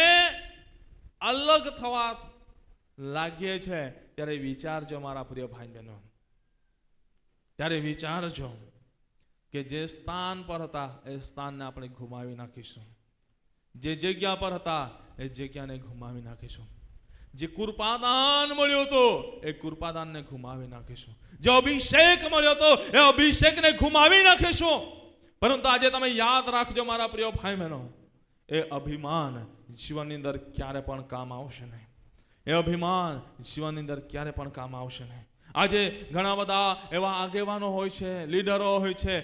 અલગ થવા લાગીએ છે. ત્યારે વિચારજો મારા પ્રિય ભાઈ બહેનો, ત્યારે વિચારજો કે જે સ્થાન પર હતા એ સ્થાનને આપણે ગુમાવી નાખીશું. જે જગ્યા પર હતા એ જગ્યાને ગુમાવી નાખીશું. જે કૃપાદાન મળ્યો હતો એ કૃપાદાનને ગુમાવી નાખીશું. જે અભિષેક મળ્યો હતો એ અભિષેકને ગુમાવી નાખીશું. પરંતુ આજે તમે યાદ રાખજો મારા પ્રિય ભાઈ બહેનો, એ અભિમાન જીવનની અંદર ક્યારે પણ કામ આવશે નહીં. એ અભિમાન જીવનની અંદર ક્યારે પણ કામ આવશે નહીં. આજે ઘણા બધા એવા આગેવાનો હોય છે, લીડરો હોય છે,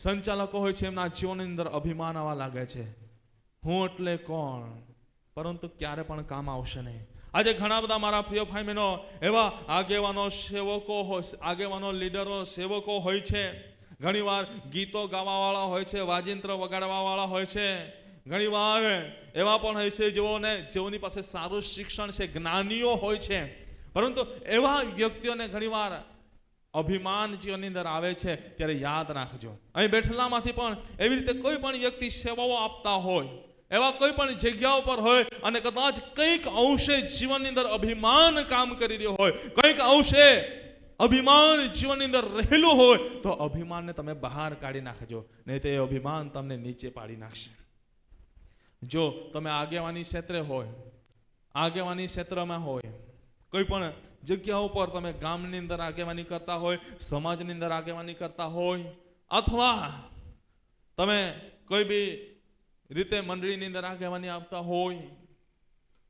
સંચાલકો હોય છે, એમના જીવનની અંદર અભિમાન આવવા લાગે છે. હું એટલે કોણ, પરંતુ ક્યારે પણ કામ આવશે નહીં. આજે ઘણા બધા મારા પ્રિય ભાઈ બહેનો એવા આગેવાનો, સેવકો હોય, આગેવાનો, લીડરો, સેવકો હોય છે. ઘણીવાર ગીતો ગાવાવાળા હોય છે, વાજિંત્ર વગાડવાવાળા હોય છે. ઘણીવાર એવા પણ હોય છે જેઓની પાસે સારું શિક્ષણ છે, જ્ઞાનીઓ હોય છે. પરંતુ એવા વ્યક્તિઓને ઘણીવાર અભિમાન જીવનની અંદર આવે છે. ત્યારે યાદ રાખજો, અહીં બેઠેલામાંથી પણ એવી રીતે કોઈ પણ વ્યક્તિ સેવાઓ આપતા હોય, એવા કોઈ પણ જગ્યાઓ પર હોય અને કદાચ કંઈક અંશે જીવનની અંદર અભિમાન કામ કરી રહ્યો હોય, કંઈક અંશે અભિમાન જીવનની અંદર રહેલું હોય, તો અભિમાનને તમે બહાર કાઢી નાખજો, નહીં તો એ અભિમાન તમને નીચે પાડી નાખશે. જો તમે આગેવાની ક્ષેત્રે હોય, આગેવાની ક્ષેત્રમાં હોય, કોઈ પણ જગ્યાઓ પર તમે ગામની અંદર આગેવાની કરતા હોય, સમાજની અંદર આગેવાની કરતા હોય, અથવા તમે કોઈ બી રીતે મંડળીની અંદર આગેવાની આપતા હોય,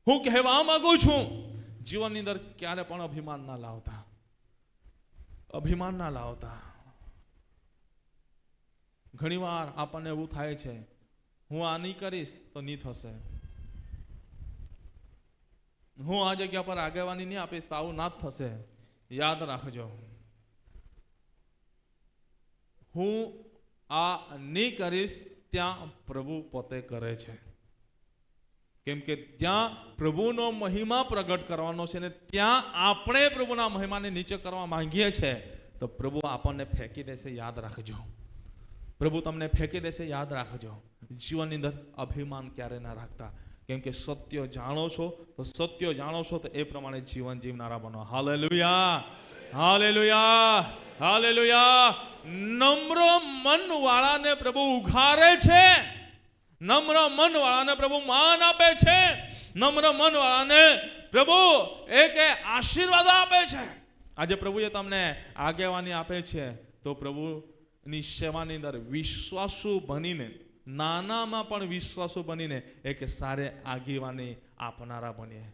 હું કહેવા માંગુ છું, જીવનની અંદર ક્યારે પણ અભિમાન ના લાવતા. અભિમાન ના લાવતા. ઘણીવાર આપણને એવું થાય છે, હું આ નહીં કરીશ તો નહીં થશે, હું આ જગ્યા પર આગેવાની નહીં આપીશ તો આવું ના જ થશે. યાદ રાખજો, હું આ નહીં કરીશ ત્યાં પ્રભુ પોતે કરે છે. કેમ કે ત્યાં પ્રભુનો મહિમા પ્રગટ કરવાનો છે ને ત્યાં આપણે પ્રભુના મહિમાને નીચે કરવા માંગીએ છીએ તો પ્રભુ આપણને ફેંકી દેશે. યાદ રાખજો, પ્રભુ તમને ફેંકી દેશે. યાદ રાખજો, જીવનની અંદર અભિમાન ક્યારે ના રાખતા. કેમ કે સત્ય જાણો છો તો સત્ય જાણો છો તો એ પ્રમાણે જીવન જીવનારા બનો. Hallelujah, hallelujah, hallelujah. નમ્ર મન વાળાને પ્રભુ ઉઘારે છે. નમ્ર મન વાળાને પ્રભુ માન આપે છે. નમ્ર મન વાળાને પ્રભુ એક આશીર્વાદ આપે છે. આજે પ્રભુએ તમને આગેવાની આપે છે તો પ્રભુની સેવાની અંદર વિશ્વાસુ બનીને, નાનામાં પણ વિશ્વાસુ બનીને એક સારે આગેવાની આપનારા બનીએ.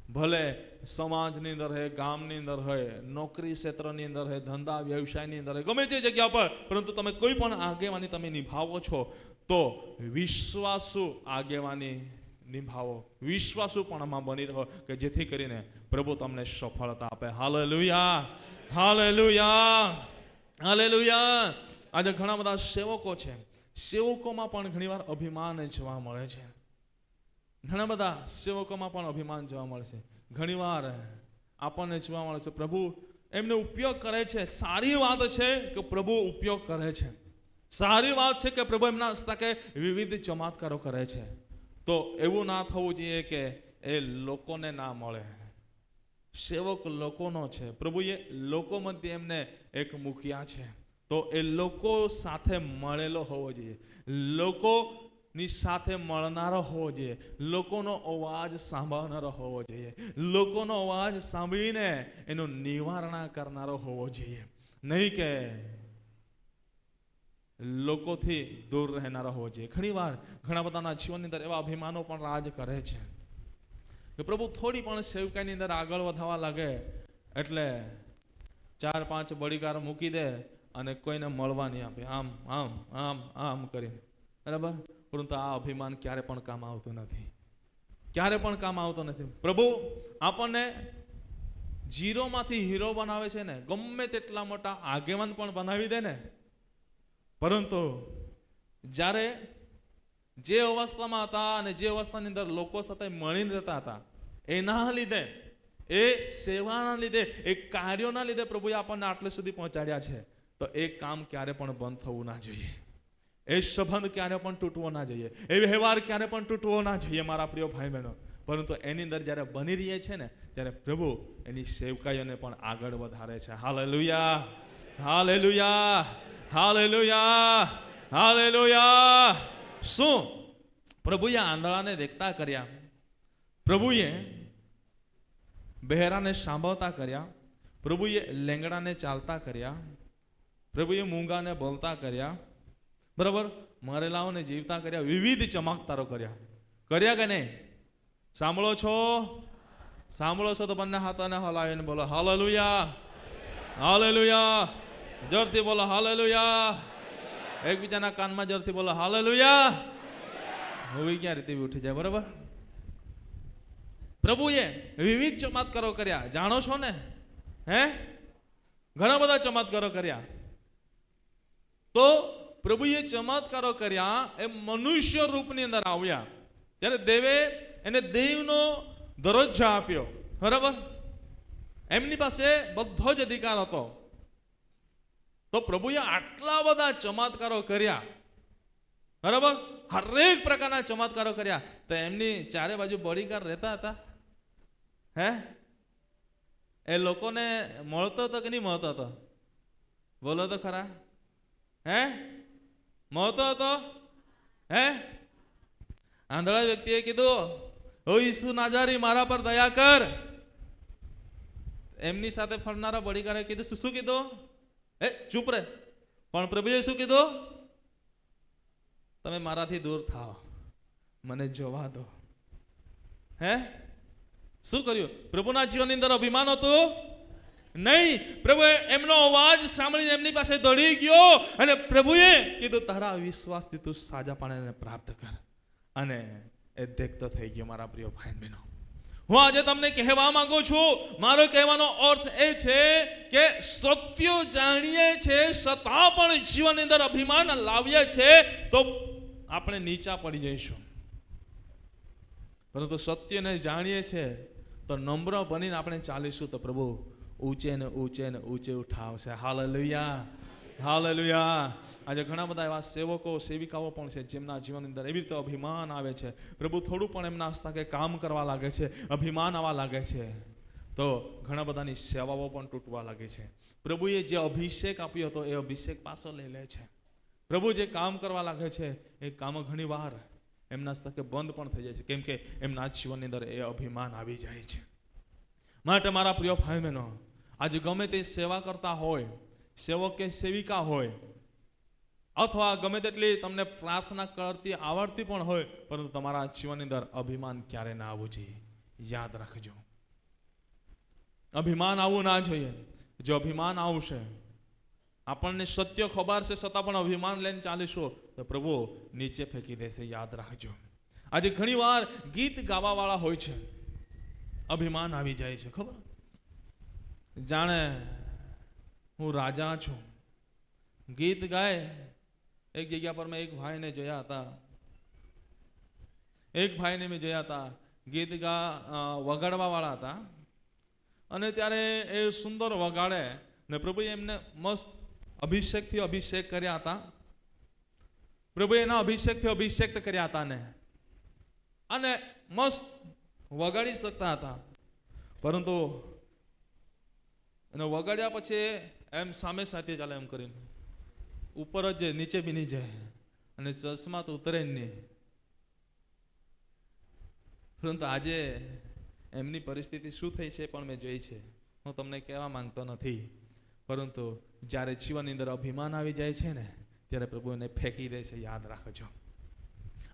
ભલે સમાજની અંદર હોય, ગામની અંદર હોય, નોકરી ક્ષેત્રની અંદર હોય, ધંધા વ્યવસાયની અંદર હોય, ગમે તે જગ્યા પર, પરંતુ તમે કોઈ પણ આગેવાની તમે નિભાવો છો તો વિશ્વાસુ આગેવાની નિભાવો, વિશ્વાસુપણામાં બની રહો કે જેથી કરીને પ્રભુ તમને સફળતા આપે. Hallelujah, hallelujah, hallelujah. આજે ઘણા બધા સેવકો છે, સેવકોમાં પણ ઘણીવાર અભિમાન જોવા મળે છે. ઘણા બધા સેવકોમાં પણ અભિમાન જોવા મળે છે. ઘણીવાર આપણને જોવા મળે છે પ્રભુ એમને ઉપયોગ કરે છે. સારી વાત છે કે પ્રભુ ઉપયોગ કરે છે. સારી વાત છે કે પ્રભુ એમના હસ્તકે વિવિધ ચમત્કારો કરે છે. તો એવું ના થવું જોઈએ કે એ લોકોને ના મળે. સેવક લોકોનો છે. પ્રભુએ લોકો મધ્ય એમને એક મૂક્યા છે તો એ લોકો સાથે મળેલો હોવો જોઈએ, લોકોની સાથે મળનારો હોવો જોઈએ, લોકોનો અવાજ સાંભળનારો હોવો જોઈએ, લોકોનો અવાજ સાંભળીને એનું નિવારણ કરનારો હોવો જોઈએ, નહીં કે લોકોથી દૂર રહેનારા હોવો જોઈએ. ઘણીવાર ઘણા બધાના જીવનની અંદર એવા અભિમાનો પણ રાજ કરે છે કે પ્રભુ થોડી પણ સેવકાઈની અંદર આગળ વધવા લાગે એટલે 4-5 બળીકાર મૂકી દે અને કોઈને મળવા નહીં આપે, આમ આમ આમ આમ કરીને, બરાબર. પરંતુ આ અભિમાન ક્યારે પણ કામ આવતું નથી, ક્યારે પણ કામ આવતું નથી. પ્રભુ આપણને ઝીરોમાંથી હીરો બનાવે છે ને, ગમે તેટલા મોટા આગેવાન પણ બનાવી દે ને, પરંતુ જ્યારે જે અવસ્થામાં હતા અને જે અવસ્થાની અંદર લોકો સાથે મળીને રહેતા હતા એના લીધે, એ સેવાના લીધે, એ કાર્યોના લીધે પ્રભુએ આપણને આટલે સુધી પહોંચાડ્યા છે. તો એ કામ ક્યારે પણ બંધ થવું ના જોઈએ, એ સંબંધ ક્યારે પણ તૂટવો ના જોઈએ, એ વ્યવહાર ક્યારે પણ તૂટવો ના જોઈએ મારા પ્રિય ભાઈ બહેનો. પરંતુ એની અંદર જ્યારે બની રહીએ છે ને ત્યારે પ્રભુ એની સેવકાઈઓને પણ આગળ વધારે છે. Hallelujah, hallelujah, hallelujah, hallelujah. શું પ્રભુએ આંધળાને દેખતા કર્યા, પ્રભુએ બહેરાને સાંભળતા કર્યા, પ્રભુએ લેંગડાને ચાલતા કર્યા, પ્રભુએ મૂંગાને બોલતા કર્યા, બરાબર, મરેલાઓને જીવતા કર્યા, વિવિધ ચમત્કારો કર્યા. કર્યા કે નહીં? સાંભળો છો? સાંભળો છો તો બંને હાથોને હલાવીને બોલો હાલેલુયા, હાલેલુયા. જોરથી બોલો હાલેલુયા. એકબીજાના કાનમાં જોરથી બોલો હાલેલુયા. હું ક્યાં રીતે ઉઠી જાય, બરાબર. પ્રભુએ વિવિધ ચમત્કારો કર્યા, જાણો છો ને? હે, ઘણા બધા ચમત્કારો કર્યા. તો પ્રભુએ ચમત્કારો કર્યા, એ મનુષ્ય રૂપની અંદર આવ્યા ત્યારે દેવે એને દેવનો દરજ્જો આપ્યો, બરાબર. એમની પાસે બધો જ અધિકાર હતો. તો પ્રભુએ આટલા બધા ચમત્કારો કર્યા, બરાબર, હરેક પ્રકારના ચમત્કારો કર્યા. તો એમની ચારે બાજુ બોડીગાર્ડ રહેતા હતા. હે, એ લોકોને મળતો હતો કે નહીં મળતો હતો? બોલો તો ખરા. હે, મળતો હતો? હે, આંધળા વ્યક્તિએ કીધું, ઓ ઈસુ નાજારી, મારા પર દયા કર. એમની સાથે ફરનારા બોડીગાર્ડે કીધું, શું કીધું? એ ચૂપ રે. પણ પ્રભુએ શું કીધું? તમે મારાથી દૂર થાઓ, મને જોવા દો. હે, શું કર્યું? પ્રભુના જીવનની અંદર અભિમાન હતું નહીં. પ્રભુએ એમનો અવાજ સાંભળીને એમની પાસે દોડી ગયો અને પ્રભુએ કીધું, તારા વિશ્વાસથી તું સાજાપણાને પ્રાપ્ત કર. અને એ દેખતો થઈ ગયો. મારા પ્રિય ભાઈ બહેનો, હું આજે તમને કહેવા માંગુ છું, મારો કહેવાનો અર્થ એ છે કે સત્ય જાણીએ છે છતાં પણ જીવનની અંદર અભિમાન લાવીએ છે તો આપણે નીચા પડી જઈશું. પરંતુ સત્યને જાણીએ છે તો નમ્ર બનીને આપણે ચાલીશું તો પ્રભુ ઊંચે ને ઊંચે ને ઊંચે ઉઠાવશે. Hallelujah, hallelujah. આજે ઘણા બધા એવા સેવકો સેવિકાઓ પણ છે જેમના જીવનની અંદર એવી રીતે અભિમાન આવે છે, પ્રભુ થોડું પણ એમના હસ્તકે કામ કરવા લાગે છે, અભિમાન આવવા લાગે છે, તો ઘણા બધાની સેવાઓ પણ તૂટવા લાગે છે. પ્રભુએ જે અભિષેક આપ્યો હતો એ અભિષેક પાછો લઈ લે છે. પ્રભુ જે કામ કરવા લાગે છે એ કામ ઘણી વાર એમના હસ્તકે બંધ પણ થઈ જાય છે, કેમ કે એમના જીવનની અંદર એ અભિમાન આવી જાય છે. માટે મારા પ્રિય ભાઈ બહેનો, આજે ગમે તે સેવા કરતા હોય, સેવક કે સેવિકા હોય, અથવા ગમે તેટલી તમને પ્રાર્થના કરતી આવડતી પણ હોય, પરંતુ તમારા જીવનની અંદર અભિમાન ક્યારે ના આવવું જોઈએ. યાદ રાખજો, અભિમાન આવવું ના જોઈએ. જો અભિમાન આવશે, આપણને સત્ય ખબર છે છતાં પણ અભિમાન લઈને ચાલીશું તો પ્રભુ નીચે ફેંકી દેશે. યાદ રાખજો. આજે ઘણી વાર ગીત ગાવા વાળા હોય છે, અભિમાન આવી જાય છે, ખબર જાણે હું રાજા છું. ગીત ગાય. એક જગ્યા પર મેં એક ભાઈને જોયા હતા, ગીત વગાડવા વાળા હતા, અને ત્યારે એ સુંદર વગાડે ને પ્રભુએ એમને મસ્ત અભિષેકથી અભિષેક કર્યા હતા. પ્રભુએ એના અભિષેકથી અભિષેક કર્યા હતા ને, અને મસ્ત વગાડી શકતા હતા, પરંતુ એને વગાડ્યા પછી એમ સામે સાથે ચાલે એમ કરીને ઉપર જ જાય, નીચે બી નહીં જાય, અને ચશ્મા તો ઉતરે જ નહીં. પરંતુ આજે એમની પરિસ્થિતિ શું થઈ છે પણ મેં જોઈ છે. હું તમને કહેવા માંગતો નથી, પરંતુ જ્યારે જીવનની અંદર અભિમાન આવી જાય છે ને, ત્યારે પ્રભુ એને ફેંકી દે છે. યાદ રાખજો.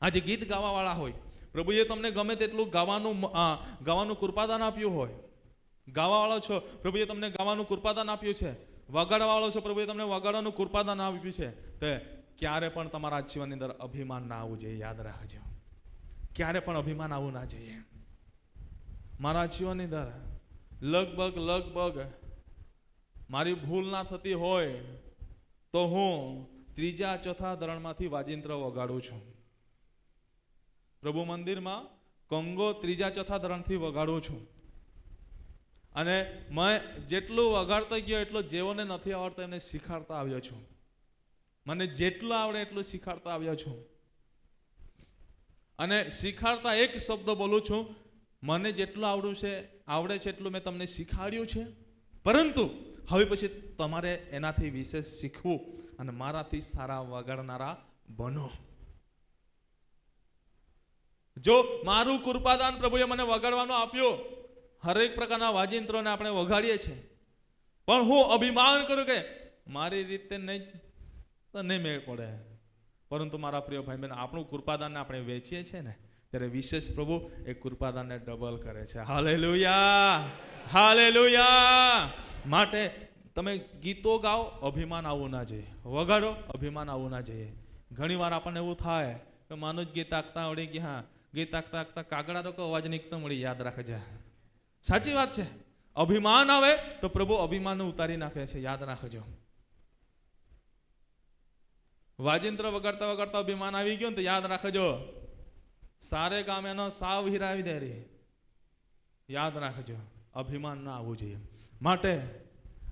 આજે ગીત ગાવાવાળા હોય, પ્રભુએ તમને ગમે તેટલું ગાવાનું કૃપાદાન આપ્યું હોય, ગાવાવાળો છો, પ્રભુએ તમને ગાવાનું કૃપાદાન આપ્યું છે, વગાડવાવાળો છો, પ્રભુએ તમને વગાડવાનું કૃપાદાન આપ્યું છે, તો ક્યારે પણ તમારા જીવનની અંદર અભિમાન ના આવવું જોઈએ. યાદ રાખજો, ક્યારે પણ અભિમાન આવવું ના જોઈએ. મારા જીવનની અંદર લગભગ મારી ભૂલ ના થતી હોય તો હું 3જા 4થા ધરણમાંથી વાજિંત્ર વગાડું છું. પ્રભુ મંદિરમાં કંગો 3જા 4થા ધરણથી વગાડું છું, અને મેં જેટલું વગાડતો ગયો એટલો જેઓને નથી આવડતો એમને શીખાડતા આવ્યો છું. મને જેટલું આવડે એટલું શીખાડતા આવ્યો છું, અને શીખાડતા એક શબ્દ બોલું છું, મને જેટલું આવડે છે એટલું મેં તમને શીખાડ્યું છે, પરંતુ હવે પછી તમારે એનાથી વિશેષ શીખવું અને મારાથી સારા વગાડનારા બનો. જો મારું કૃપાદાન પ્રભુએ મને વગાડવાનું આપ્યો, હરેક પ્રકારના વાજિંત્રોને આપણે વગાડીએ છીએ, પણ હું અભિમાન કરું કે મારી રીતે નહીં મેળ પડે. પરંતુ મારા પ્રિય ભાઈ બહેન, આપણું કૃપાદાનને આપણે વેચીએ છીએ ને, ત્યારે વિશેષ પ્રભુ એ કૃપાદાનને ડબલ કરે છે. Hallelujah, hallelujah. માટે તમે ગીતો ગાઓ, અભિમાન આવવું ના જોઈએ. વગાડો, અભિમાન આવવું ના જોઈએ. ઘણી વાર આપણને એવું થાય કે માનો જ ગીત આગતા આવડી ગયા, ગીત આગતા કાગડા તો અવાજ નીકળતો મળી. યાદ રાખજે, સાચી વાત છે. અભિમાન આવે તો પ્રભુ અભિમાનને ઉતારી નાખે છે. યાદ રાખજો. વાજિંત્ર વગાડતા વગાડતા અભિમાન આવી ગયો ને તો યાદ રાખજો, સારે કામ એનો સાવ હિરાવી દે રે. યાદ રાખજો, અભિમાન ના આવવું જોઈએ. માટે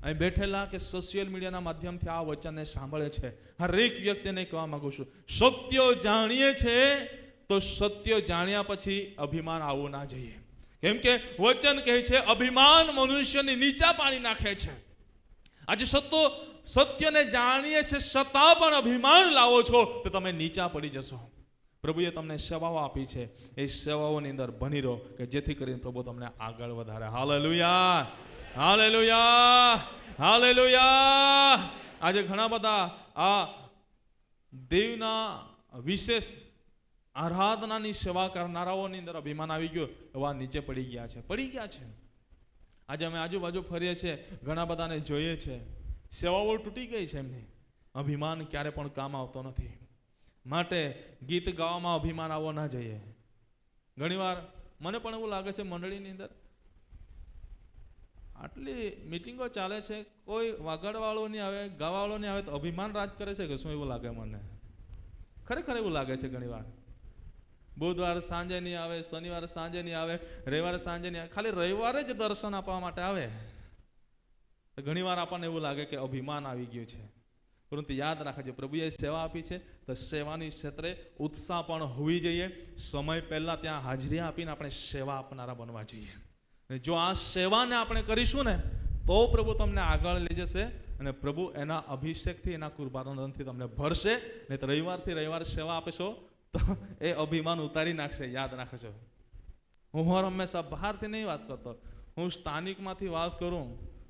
અહીં બેઠેલા કે સોશિયલ મીડિયાના માધ્યમથી આ વચનને સાંભળે છે હરેક વ્યક્તિને કહેવા માંગુ છું, સત્ય જાણીએ છે તો સત્ય જાણ્યા પછી અભિમાન આવવું ના જોઈએ. કેમ કે વચન કહે છે અભિમાન મનુષ્યને નીચા પાડી નાખે છે. આજે સત્યને જાણીએ છે છતાં પણ અભિમાન લાવો છો તો તમે નીચા પડી જશો. પ્રભુએ તમને સેવાઓ આપી છે, એ સેવાઓની અંદર બની રહો કે જેથી કરીને પ્રભુ તમને આગળ વધારે. Hallelujah, hallelujah, hallelujah. આજે ઘણા બધા આ દેવના વિશેષ આરાધનાની સેવા કરનારાઓની અંદર અભિમાન આવી ગયો, એવા નીચે પડી ગયા છે. આજે અમે આજુબાજુ ફરીએ છીએ, ઘણા બધાને જોઈએ છે, સેવાઓ તૂટી ગઈ છે એમની. અભિમાન ક્યારે પણ કામ આવતો નથી. માટે ગીત ગાવામાં અભિમાન આવવો ના જોઈએ. ઘણીવાર મને પણ એવું લાગે છે, મંડળીની અંદર આટલી મિટિંગો ચાલે છે, કોઈ વગાડવાળો નહીં આવે, ગાવાવાળો નહીં આવે તો અભિમાન રાજ કરે છે કે શું? એવું લાગે મને, ખરેખર એવું લાગે છે. ઘણીવાર બુધવાર સાંજે નહીં આવે, શનિવાર સાંજે નહીં આવે, રવિવારે સાંજે નહીં આવે, ખાલી રવિવારે જ દર્શન આપવા માટે આવે. ઘણીવાર આપણને એવું લાગે કે અભિમાન આવી ગયું છે. પરંતુ યાદ રાખજો, પ્રભુએ સેવા આપી છે તો સેવાની ક્ષેત્રે ઉત્સાહ પણ હોવી જોઈએ. સમય પહેલા ત્યાં હાજરી આપીને આપણે સેવા આપનારા બનવા જોઈએ. અને જો આ સેવાને આપણે કરીશું ને તો પ્રભુ તમને આગળ લઈ જશે અને પ્રભુ એના અભિષેકથી, એના કૃપાનંદનથી તમને ભરશે. નહીં તો રવિવારથી રવિવાર સેવા આપશો તો એ અભિમાન ઉતારી નાખશે. યાદ રાખજો, હું હંમેશા બહારથી નહીં વાત કરતો, હું સ્થાનિકમાંથી વાત કરું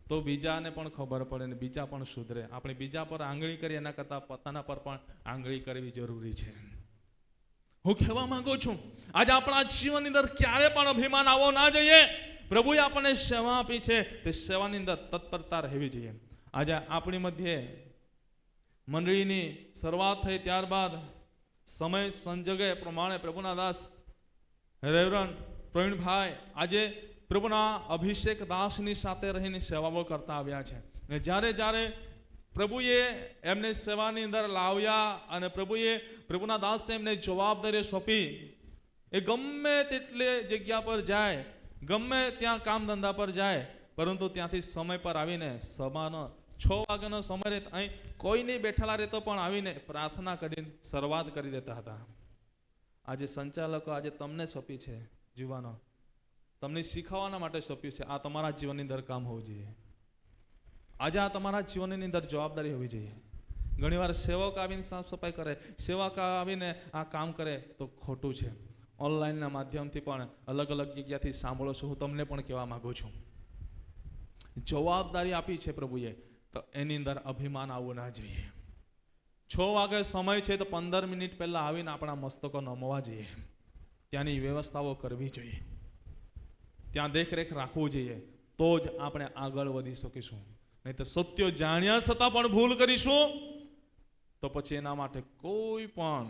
તો બીજાને પણ ખબર પડે ને બીજા પણ સુધરે. આપણે બીજા પર આંગળી કરીએ એના કરતાં પોતાના પર પણ આંગળી કરવી જરૂરી છે. હું કહેવા માંગુ છું, આજે આપણા જીવનની અંદર ક્યારે પણ અભિમાન આવવો ના જોઈએ. પ્રભુએ આપણને સેવા આપી છે, તે સેવાની અંદર તત્પરતા રહેવી જોઈએ. આજે આપણી મધ્યે મંડળીની શરૂઆત થઈ ત્યારબાદ સમય સંજોગે પ્રમાણે પ્રભુના દાસ રેવરન્ડ પ્રવીણભાઈ આજે પ્રભુના અભિષેક દાસની સાથે રહીને સેવાઓ કરતા આવ્યા છે. ને જ્યારે જ્યારે પ્રભુએ એમને સેવાની અંદર લાવ્યા અને પ્રભુએ પ્રભુના દાસે એમને જવાબદારી સોંપી, એ ગમે તેટલી જગ્યા પર જાય, ગમે ત્યાં કામ ધંધા પર જાય, પરંતુ ત્યાંથી સમય પર આવીને સભાનો 6 વાગ્યાનો સમય રહે અહીં કોઈ નહીં બેઠેલા રહેતો પણ આવીને પ્રાર્થના કરીને શરૂઆત કરી દેતા હતા. આજે સંચાલકો આજે તમને સોંપી છે જીવાનો, તમને શીખવવાના માટે સોંપ્યું છે. આ તમારા જીવનની અંદર કામ હોવું જોઈએ. આજે આ તમારા જીવનની અંદર જવાબદારી હોવી જોઈએ. ઘણીવાર સેવક આવીને સાફ સફાઈ કરે, સેવક આવીને આ કામ કરે તો ખોટું છે. ઓનલાઈનના માધ્યમથી પણ અલગ અલગ જગ્યાથી સાંભળો છો. હું તમને પણ કહેવા માંગુ છું, જવાબદારી આપી છે પ્રભુએ તો એની અંદર અભિમાન આવવું ના જોઈએ. 6 વાગે સમય છે તો 15 મિનિટ પહેલા આવીને આપણા મસ્તકો નમવા જોઈએ. ત્યાંની વ્યવસ્થાઓ કરવી જોઈએ, ત્યાં દેખરેખ રાખવું જોઈએ, તો જ આપણે આગળ વધી શકીશું. નહીં તો સત્ય જાણ્યા છતાં પણ ભૂલ કરીશું તો પછી એના માટે કોઈ પણ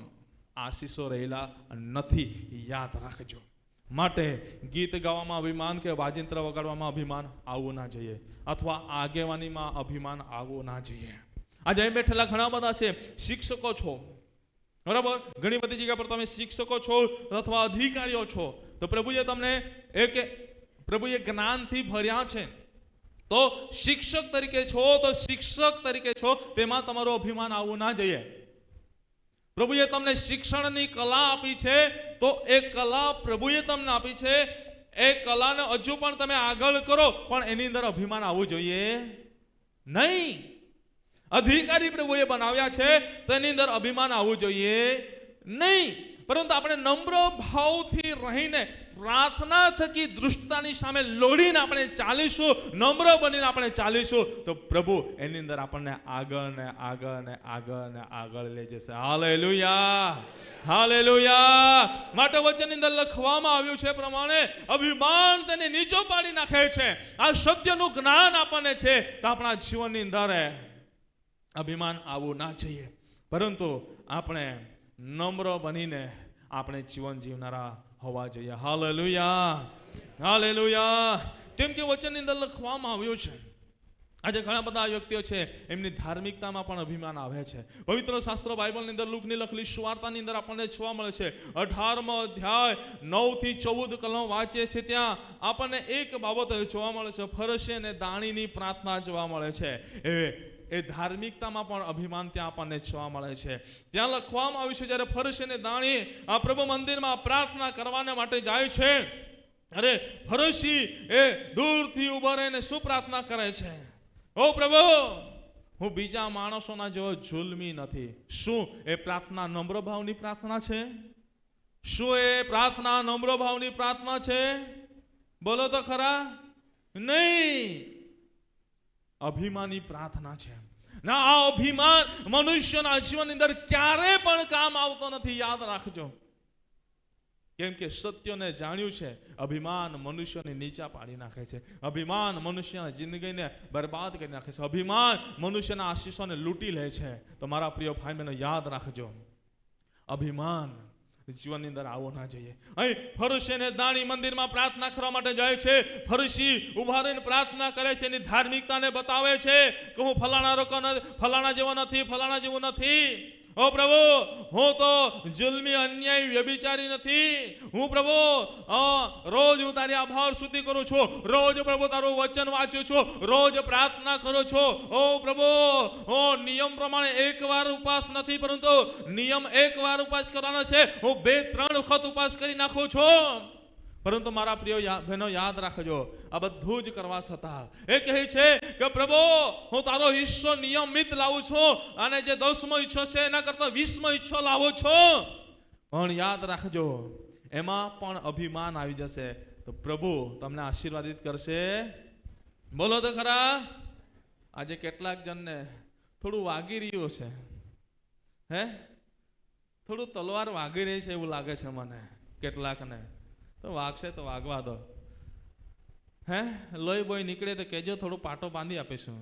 આશીષો રહેલા નથી. યાદ રાખજો. માટે ગીત ગાવામાં અભિમાન કે વાજિંત્ર વગાડવામાં અભિમાન આવવું ના જોઈએ, અથવા આગેવાનીમાં અભિમાન આવવું ના જોઈએ. આજે અહીં બેઠેલા ઘણા બધા છે, શિક્ષકો છો, બરાબર, ઘણી બધી જગ્યા પર તમે શિક્ષકો છો અથવા અધિકારીઓ છો, તો પ્રભુએ તમને પ્રભુએ જ્ઞાનથી ભર્યા છે. તો શિક્ષક તરીકે છો તો શિક્ષક તરીકે છો તેમાં તમારું અભિમાન આવવું ના જોઈએ. પ્રભુએ તમને શિક્ષણની કલા આપી છે તો એ કલા પ્રભુએ તમને આપી છે, એ કલાને હજુ પણ તમે આગળ કરો, પણ એની અંદર અભિમાન આવવું જોઈએ નહીં. અધિકારી પ્રભુએ બનાવ્યા છે તો એની અંદર અભિમાન આવવું જોઈએ નહીં. પરંતુ આપણે નમ્ર ભાવથી રહીને પ્રાર્થના થકી દૃષ્ટતાની સામે લોડીને આપણે ચાલીશું, નમ્ર બનીને આપણે ચાલીશું તો પ્રભુ એની અંદર આપણને આગળ ને આગળ ને આગળ ને આગળ લઈ જશે. Hallelujah, hallelujah. માટે વચનની અંદર લખવામાં આવ્યું છે પ્રમાણે અભિમાન તેને નીચો પાડી નાખે છે. આ સત્યનું જ્ઞાન આપણને છે તો આપણા જીવનની અંદર અભિમાન આવવું ના જોઈએ, પરંતુ આપણે નમ્ર બનીને આપણે જીવન જીવનારા હોવા જોઈએ. Hallelujah, hallelujah. કેમ કે વચનની અંદર લખવામાં આવ્યું છે, આજે ઘણા બધા વ્યક્તિઓ છે એમની ધાર્મિકતામાં પણ અભિમાન આવે છે. પવિત્ર શાસ્ત્ર બાઇબલની અંદર લુકની લખેલી સુવાર્તાની અંદર આપણને જોવા મળે છે. 18મો અધ્યાય 9 થી 14 કલમ વાંચે છે, ત્યાં આપણને એક બાબત જોવા મળે છે, ફરશે અને દાણીની પ્રાર્થના જોવા મળે છે. એ ધાર્મિકતામાં પણ અભિમાન ત્યાં આપણને જોવા મળે છે. ત્યાં લખવામાં આવ્યું છે, જ્યારે ફરશે અને દાણી આ પ્રભુ મંદિરમાં પ્રાર્થના કરવાને માટે જાય છે, અરે ફરશી એ દૂરથી ઉભા રહીને શું પ્રાર્થના કરે છે? ઓ પ્રભુ, હું બીજા માણસોના જેવો જુલ્મી નથી. શું એ પ્રાર્થના નમ્ર ભાવની પ્રાર્થના છે? શું એ પ્રાર્થના નમ્ર ભાવની પ્રાર્થના છે? બોલો તો ખરા. નહીં, અભિમાની પ્રાર્થના છે. ના, આ અભિમાન મનુષ્યના જીવનની અંદર ક્યારે પણ કામ આવતો નથી. યાદ રાખજો. કેમ કે સત્યને જાણ્યું છે, અભિમાન મનુષ્યને નીચા પાડી નાખે છે. અભિમાન મનુષ્યના જિંદગીને બરબાદ કરી નાખે છે. અભિમાન મનુષ્યના આશીષોને લૂંટી લે છે. તો મારા પ્રિય ભાઈ બહેનો યાદ રાખજો, અભિમાન જીવનની અંદર આવો ના જોઈએ. અહીં ફરશી અને દાણી મંદિરમાં પ્રાર્થના કરવા માટે જાય છે. ફરશી ઉભા રહીને પ્રાર્થના કરે છે, એની ધાર્મિકતાને બતાવે છે કે હું ફલાણા જેવો નથી, ફલાણા જેવું નથી. ઓ પ્રભુ, હું તો જુલ્મી અન્યાય વ્યભિચારી નથી. હું પ્રભુ રોજ હું તારી આભાર સ્તુતિ કરું છું, રોજ પ્રભુ તારું વચન વાંચું છું, રોજ પ્રાર્થના કરું છું. ઓ પ્રભુ, નિયમ પ્રમાણે એકવાર ઉપવાસ નથી, પરંતુ નિયમ એકવાર ઉપવાસ કરવાનો છે. હું 2-3 વખત ઉપવાસ કરી નાખું છું. પરંતુ મારા પ્રિય બહેનો યાદ રાખજો, આ બધું જ કરવા છતાં એ કહે છે કે પ્રભુ, હું તારો હિસ્સો નિયમિત લાવું છું, અને જે 10મો હિસ્સો છે એના કરતા 20મો હિસ્સો લાવું છું. પણ યાદ રાખજો, એમાં પણ અભિમાન આવી જશે તો પ્રભુ તમને આશીર્વાદિત કરશે. બોલો તો ખરા. આજે કેટલાક જણને થોડું વાગી રહ્યું છે, થોડું તલવાર વાગી રહી છે એવું લાગે છે મને. કેટલાકને તો વાગશે તો વાગવા દો. લોહી બોય નીકળે તો કહેજો, થોડું પાટો બાંધી આપીશું.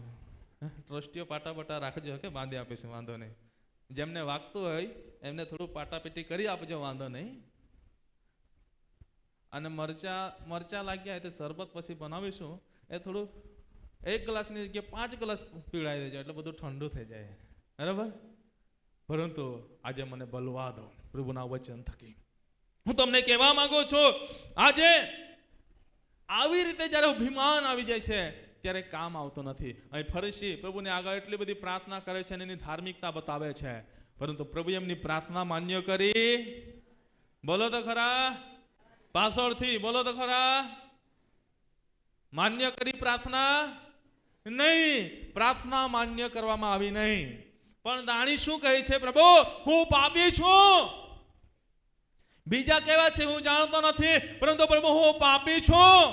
ટ્રસ્ટીઓ પાટા બટા રાખજો કે બાંધી આપીશું, વાંધો નહીં. જેમને વાગતું હોય એમને થોડું પાટાપીટી કરી આપજો, વાંધો નહીં. અને મરચા લાગ્યા હોય તો શરબત પછી બનાવીશું, એ થોડું 1 ગ્લાસની જગ્યાએ 5 ગ્લાસ પીવડાવી દેજો, એટલે બધું ઠંડુ થઈ જાય. બરાબર. પરંતુ આજે મને બલવા દો પ્રભુના વચન થકી. હું તમને કહેવા માંગુ છું, આજે આવી રીતે જ્યારે અભિમાન આવી જાય છે ત્યારે કામ આવતો નથી. અહીં ફરીથી પ્રભુને આગળ એટલી બધી પ્રાર્થના કરે છે અને એની ધાર્મિકતા બતાવે છે, પરંતુ પ્રભુ એમની પ્રાર્થના માન્ય કરી. બોલો તો ખરા. પાછળથી બોલો તો ખરા. માન્ય કરી પ્રાર્થના નહીં, પ્રાર્થના માન્ય કરવામાં આવી નહીં. પણ દાણી શું કહે છે? પ્રભુ, હું પાપી છું. બીજા કેવા છે હું જાણતો નથી, પરંતુ પ્રભુ હું પાપી છું.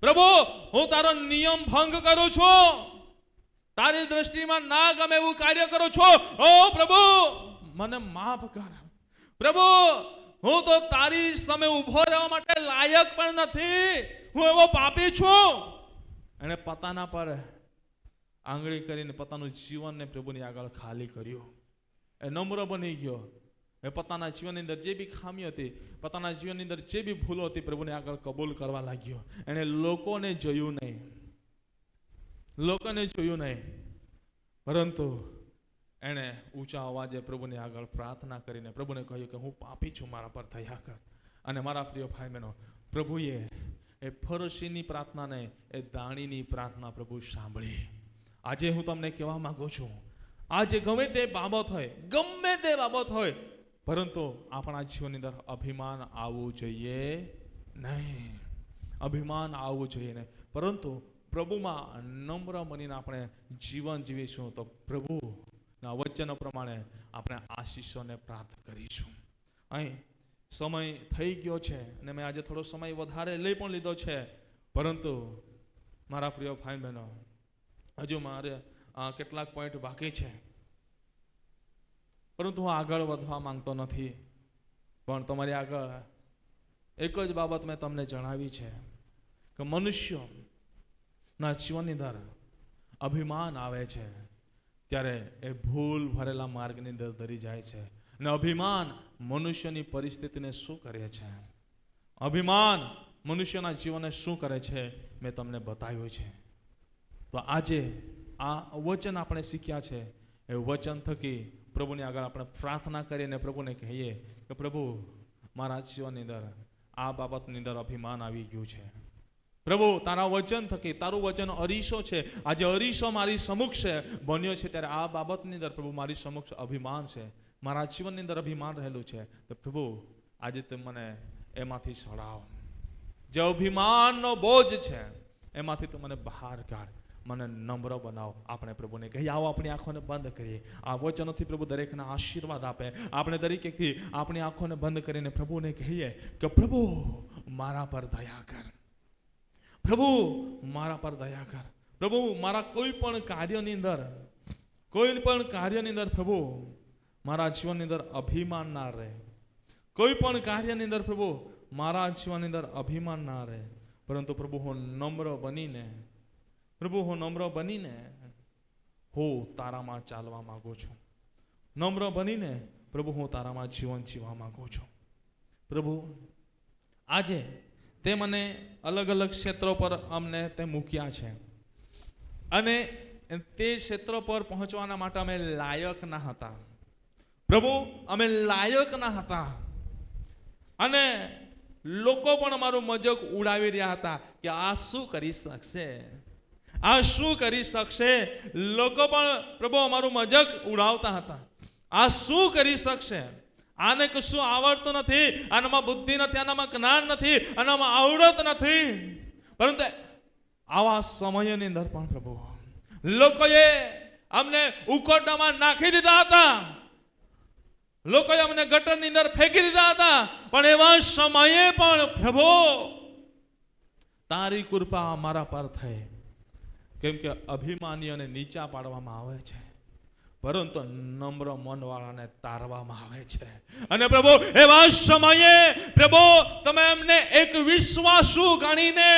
પ્રભુ, હું તારો નિયમ ભંગ કરું છું, તારી દ્રષ્ટિમાં ના ગમે એવું કાર્ય કરું છું. ઓ પ્રભુ, મને માફ કર. પ્રભુ, હું તો તારી સામે ઊભો રહેવા માટે લાયક પણ નથી. હું એવો પાપી છું. એણે પોતાના પર આંગળી કરીને પોતાનું જીવનને પ્રભુની આગળ ખાલી કર્યું. એ નમ્ર બની ગયો. એ પોતાના જીવનની અંદર જે બી ખામી હતી, પોતાના જીવનની અંદર જે બી ભૂલો હતી, પ્રભુને આગળ કબૂલ કરવા લાગ્યો. એણે લોકોને જોયું નહીં, પરંતુ એણે ઊંચા અવાજે પ્રભુની આગળ પ્રાર્થના કરીને પ્રભુને કહ્યું કે હું પાપી છું, મારા પર દયા કર. અને મારા પ્રિય ભાઈ બહેનો, પ્રભુએ એ ફરશીની પ્રાર્થનાને, એ દાણીની પ્રાર્થના પ્રભુ સાંભળી. આજે હું તમને કહેવા માંગુ છું, આજે ગમે તે બાબત હોય, પરંતુ આપણા જીવનની અંદર અભિમાન આવવું જોઈએ નહીં. અભિમાન આવવું જોઈએ નહીં, પરંતુ પ્રભુમાં નમ્ર બનીને આપણે જીવન જીવીશું તો પ્રભુના વચનો પ્રમાણે આપણે આશીષોને પ્રાપ્ત કરીશું. અહીં સમય થઈ ગયો છે અને મેં આજે થોડો સમય વધારે લઈ પણ લીધો છે, પરંતુ મારા પ્રિય ભાઈ બહેનો, હજુ મારે કેટલાક પોઈન્ટ બાકી છે, પરંતુ હું આગળ વધવા માંગતો નથી. પણ તમારી આગળ એક જ બાબત મેં તમને જણાવી છે કે મનુષ્યના જીવનની અંદર અભિમાન આવે છે ત્યારે એ ભૂલ ભરેલા માર્ગની અંદર ધરી જાય છે. અને અભિમાન મનુષ્યની પરિસ્થિતિને શું કરે છે, અભિમાન મનુષ્યના જીવનને શું કરે છે, મેં તમને બતાવ્યું છે. તો આજે આ વચન આપણે શીખ્યા છે, એ વચન થકી પ્રભુની આગળ આપણે પ્રાર્થના કરીને પ્રભુને કહીએ કે પ્રભુ, મારા જીવનની અંદર આ બાબતની અંદર અભિમાન આવી ગયું છે. પ્રભુ, તારા વચન થકી, તારું વચન અરીસો છે, આજે અરીસો મારી સમક્ષ બન્યો છે, ત્યારે આ બાબતની અંદર પ્રભુ મારી સમક્ષ અભિમાન છે, મારા જીવનની અંદર અભિમાન રહેલું છે. તો પ્રભુ, આજે તે મને એમાંથી છોડાવ. જે અભિમાનનો બોજ છે એમાંથી તું મને બહાર કાઢ, મને નમ્ર બનાવ. આપણે પ્રભુને કહીએ, આવો આપણી આંખોને બંધ કરીએ. આ વચનોથી પ્રભુ દરેકને આશીર્વાદ આપે. આપણે દરેકથી આપણી આંખોને બંધ કરીને પ્રભુને કહીએ કે પ્રભુ, મારા પર દયા કર. પ્રભુ, મારા પર દયા કર. પ્રભુ, મારા કોઈ પણ કાર્યની અંદર પ્રભુ મારા જીવનની અંદર અભિમાન ના રહે. કોઈ પણ કાર્યની અંદર પ્રભુ મારા જીવનની અંદર અભિમાન ના રહે, પરંતુ પ્રભુ હું નમ્ર બનીને હું તારામાં ચાલવા માંગુ છું. નમ્ર બનીને પ્રભુ હું તારામાં જીવન જીવવા માંગુ છું. પ્રભુ, આજે તે મને અલગ અલગ ક્ષેત્રો પર અમને તે મૂક્યા છે, અને તે ક્ષેત્ર પર પહોંચવાના માટે અમે લાયક ના હતા. પ્રભુ, અમે લાયક ના હતા અને લોકો પણ અમારું મજાક ઉડાવી રહ્યા હતા કે આ શું કરી શકશે, આ શું કરી શકશે. લોકો પણ પ્રભુ અમારું મજાક ઉડાવતા હતા. આ શું કરી શકશે, આને કશું આવડતું નથી, આનામાં બુદ્ધિ નથી, આનામાં જ્ઞાન નથી, આનામાં આવડત નથી. પરંતુ આવા સમયની અંદર પણ પ્રભુ લોકોએ અમને ઉકરડામાં નાખી દીધા હતા, લોકોએ અમને ગટરની અંદર ફેંકી દીધા હતા. પણ એવા સમયે પણ પ્રભુ તારી કૃપા અમારા પર થઈ. કેમ કે અભિમાનીઓને નીચા પાડવામાં આવે છે, પરંતુ નમ્ર મનવાળાને તારવામાં આવે છે. અને પ્રભુ એવા સમયે પ્રભુ તમે એમને એક વિશ્વાસુ ગણીને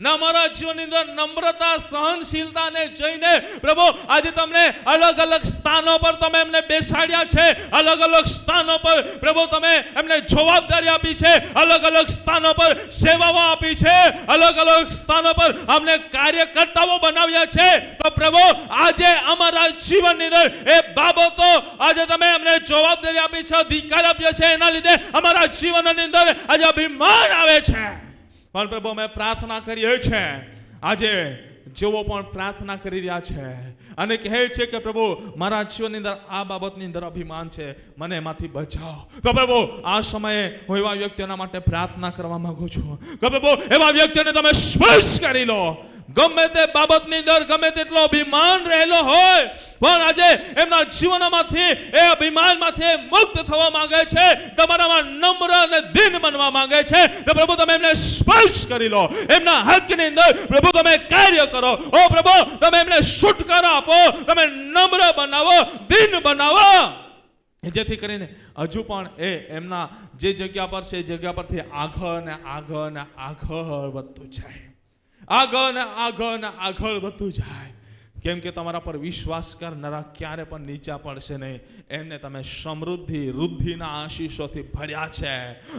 ના મારા જીવનની અંદર નમ્રતા સહનશીલતાને જોઈને પ્રભુ આજે તમને અલગ અલગ સ્થાનો પર તમે એમને બેસાડ્યા છે, અલગ અલગ સ્થાનો પર પ્રભુ તમે એમને જવાબદારી આપી છે, અલગ અલગ સ્થાનો પર સેવાઓ આપી છે, અલગ અલગ સ્થાનો પર અમને કાર્યકર્તાઓ બનાવ્યા છે. તો પ્રભુ આજે અમારા જીવનની અંદર એ બાબતો આજે તમે એમને જવાબદારી આપી છે, અધિકાર આપ્યો છે, એના લીધે અમારા જીવનની અંદર આજે અભિમાન આવે છે. પણ પ્રભુ અમે પ્રાર્થના કરીએ છીએ આજે જેઓ પણ પ્રાર્થના કરી રહ્યા છે અને કહે છે કે પ્રભુ મારા જીવનની અંદર આ બાબતની અંદર અભિમાન છે, મને એમાંથી બચાવો. તો પ્રભુ આ સમયે હું એવા વ્યક્તિઓના માટે પ્રાર્થના કરવા માંગુ છું કે પ્રભુ એવા વ્યક્તિઓને તમે સ્પર્શ કરી લો. ગમે તે બાબતની અંદર ગમે તેટલો અભિમાન રહેલો હોય પણ આજે એમના જીવનમાંથી એ અભિમાનમાંથી મુક્ત થવા માંગે છે, તમારામાં નમ્ર અને દીન બનવા માંગે છે. તો પ્રભુ તમે એમને સ્પર્શ કરી લો, એમના હકની અંદર પ્રભુ તમે કાર્ય કરો. ઓ પ્રભુ તમે એમને છુટકારો આપો, તમે નમ્ર બનાવો, દીન બનાવો, જેથી કરીને હજુ પણ એ એમના જે જગ્યા પર છે એ જગ્યા પરથી આગળ ને આગળ ને આગળ વધતું જાય, આગળ ને આગળ ને આગળ વધતું જાય. કેમ કે તમારા પર વિશ્વાસ કરનારા ક્યારે પણ નીચા પડશે નહીં. એમને તમે સમૃદ્ધિ વૃદ્ધિના આશીષોથી ભર્યા છે.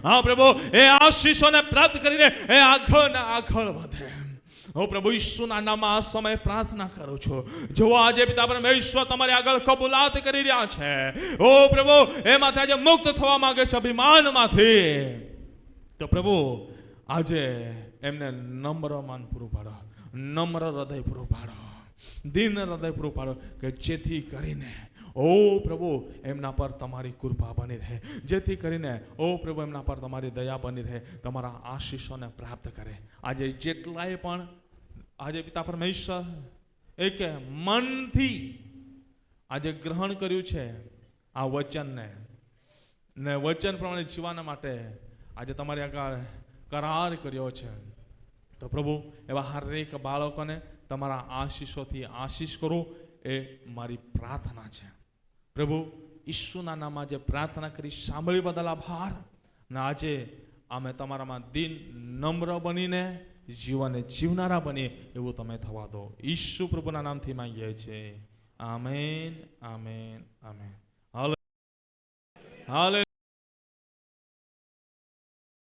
હા પ્રભુ એ આશીષોને પ્રાપ્ત કરીને એ આગળ ને આગળ વધે. હું પ્રભુ ઈસુના નામમાં આ સમયે પ્રાર્થના કરું છું. જો આજે પિતા પરમેશ્વર તમારી આગળ કબૂલાત કરી રહ્યા છે, ઓ પ્રભુ એમાંથી આજે મુક્ત થવા માંગે છે અભિમાનમાંથી. તો પ્રભુ આજે એમને નમ્ર મન પૂરું પાડો, નમ્ર હૃદય પૂરું પાડો, દીન હૃદય પૂરું પાડો કે જેથી કરીને ઓ પ્રભુ એમના પર તમારી કૃપા બની રહે, જેથી કરીને ઓ પ્રભુ એમના પર તમારી દયા બની રહે, તમારા આશીષોને પ્રાપ્ત કરે. આજે જેટલાએ પણ આજે પિતા પરમેશ્વર એક મનથી આજે ગ્રહણ કર્યું છે આ વચનને ને વચન પ્રમાણે જીવવાના માટે આજે તમારી આગળ કરાર કર્યો છે. તો પ્રભુ એવા હરેક બાળકોને તમારા આશીષોથી આશીષ કરો એ મારી પ્રાર્થના છે. પ્રભુ ઈસુના નામમાં જે પ્રાર્થના કરી સાંભળી બદલ આભાર. ને આજે અમે તમારામાં દિન નમ્ર બનીને જીવને જીવનારા બનીએ એવું તમે થવા દો. ઈસુ પ્રભુના નામથી માંગીએ છીએ. Amen, amen, amen. હાલે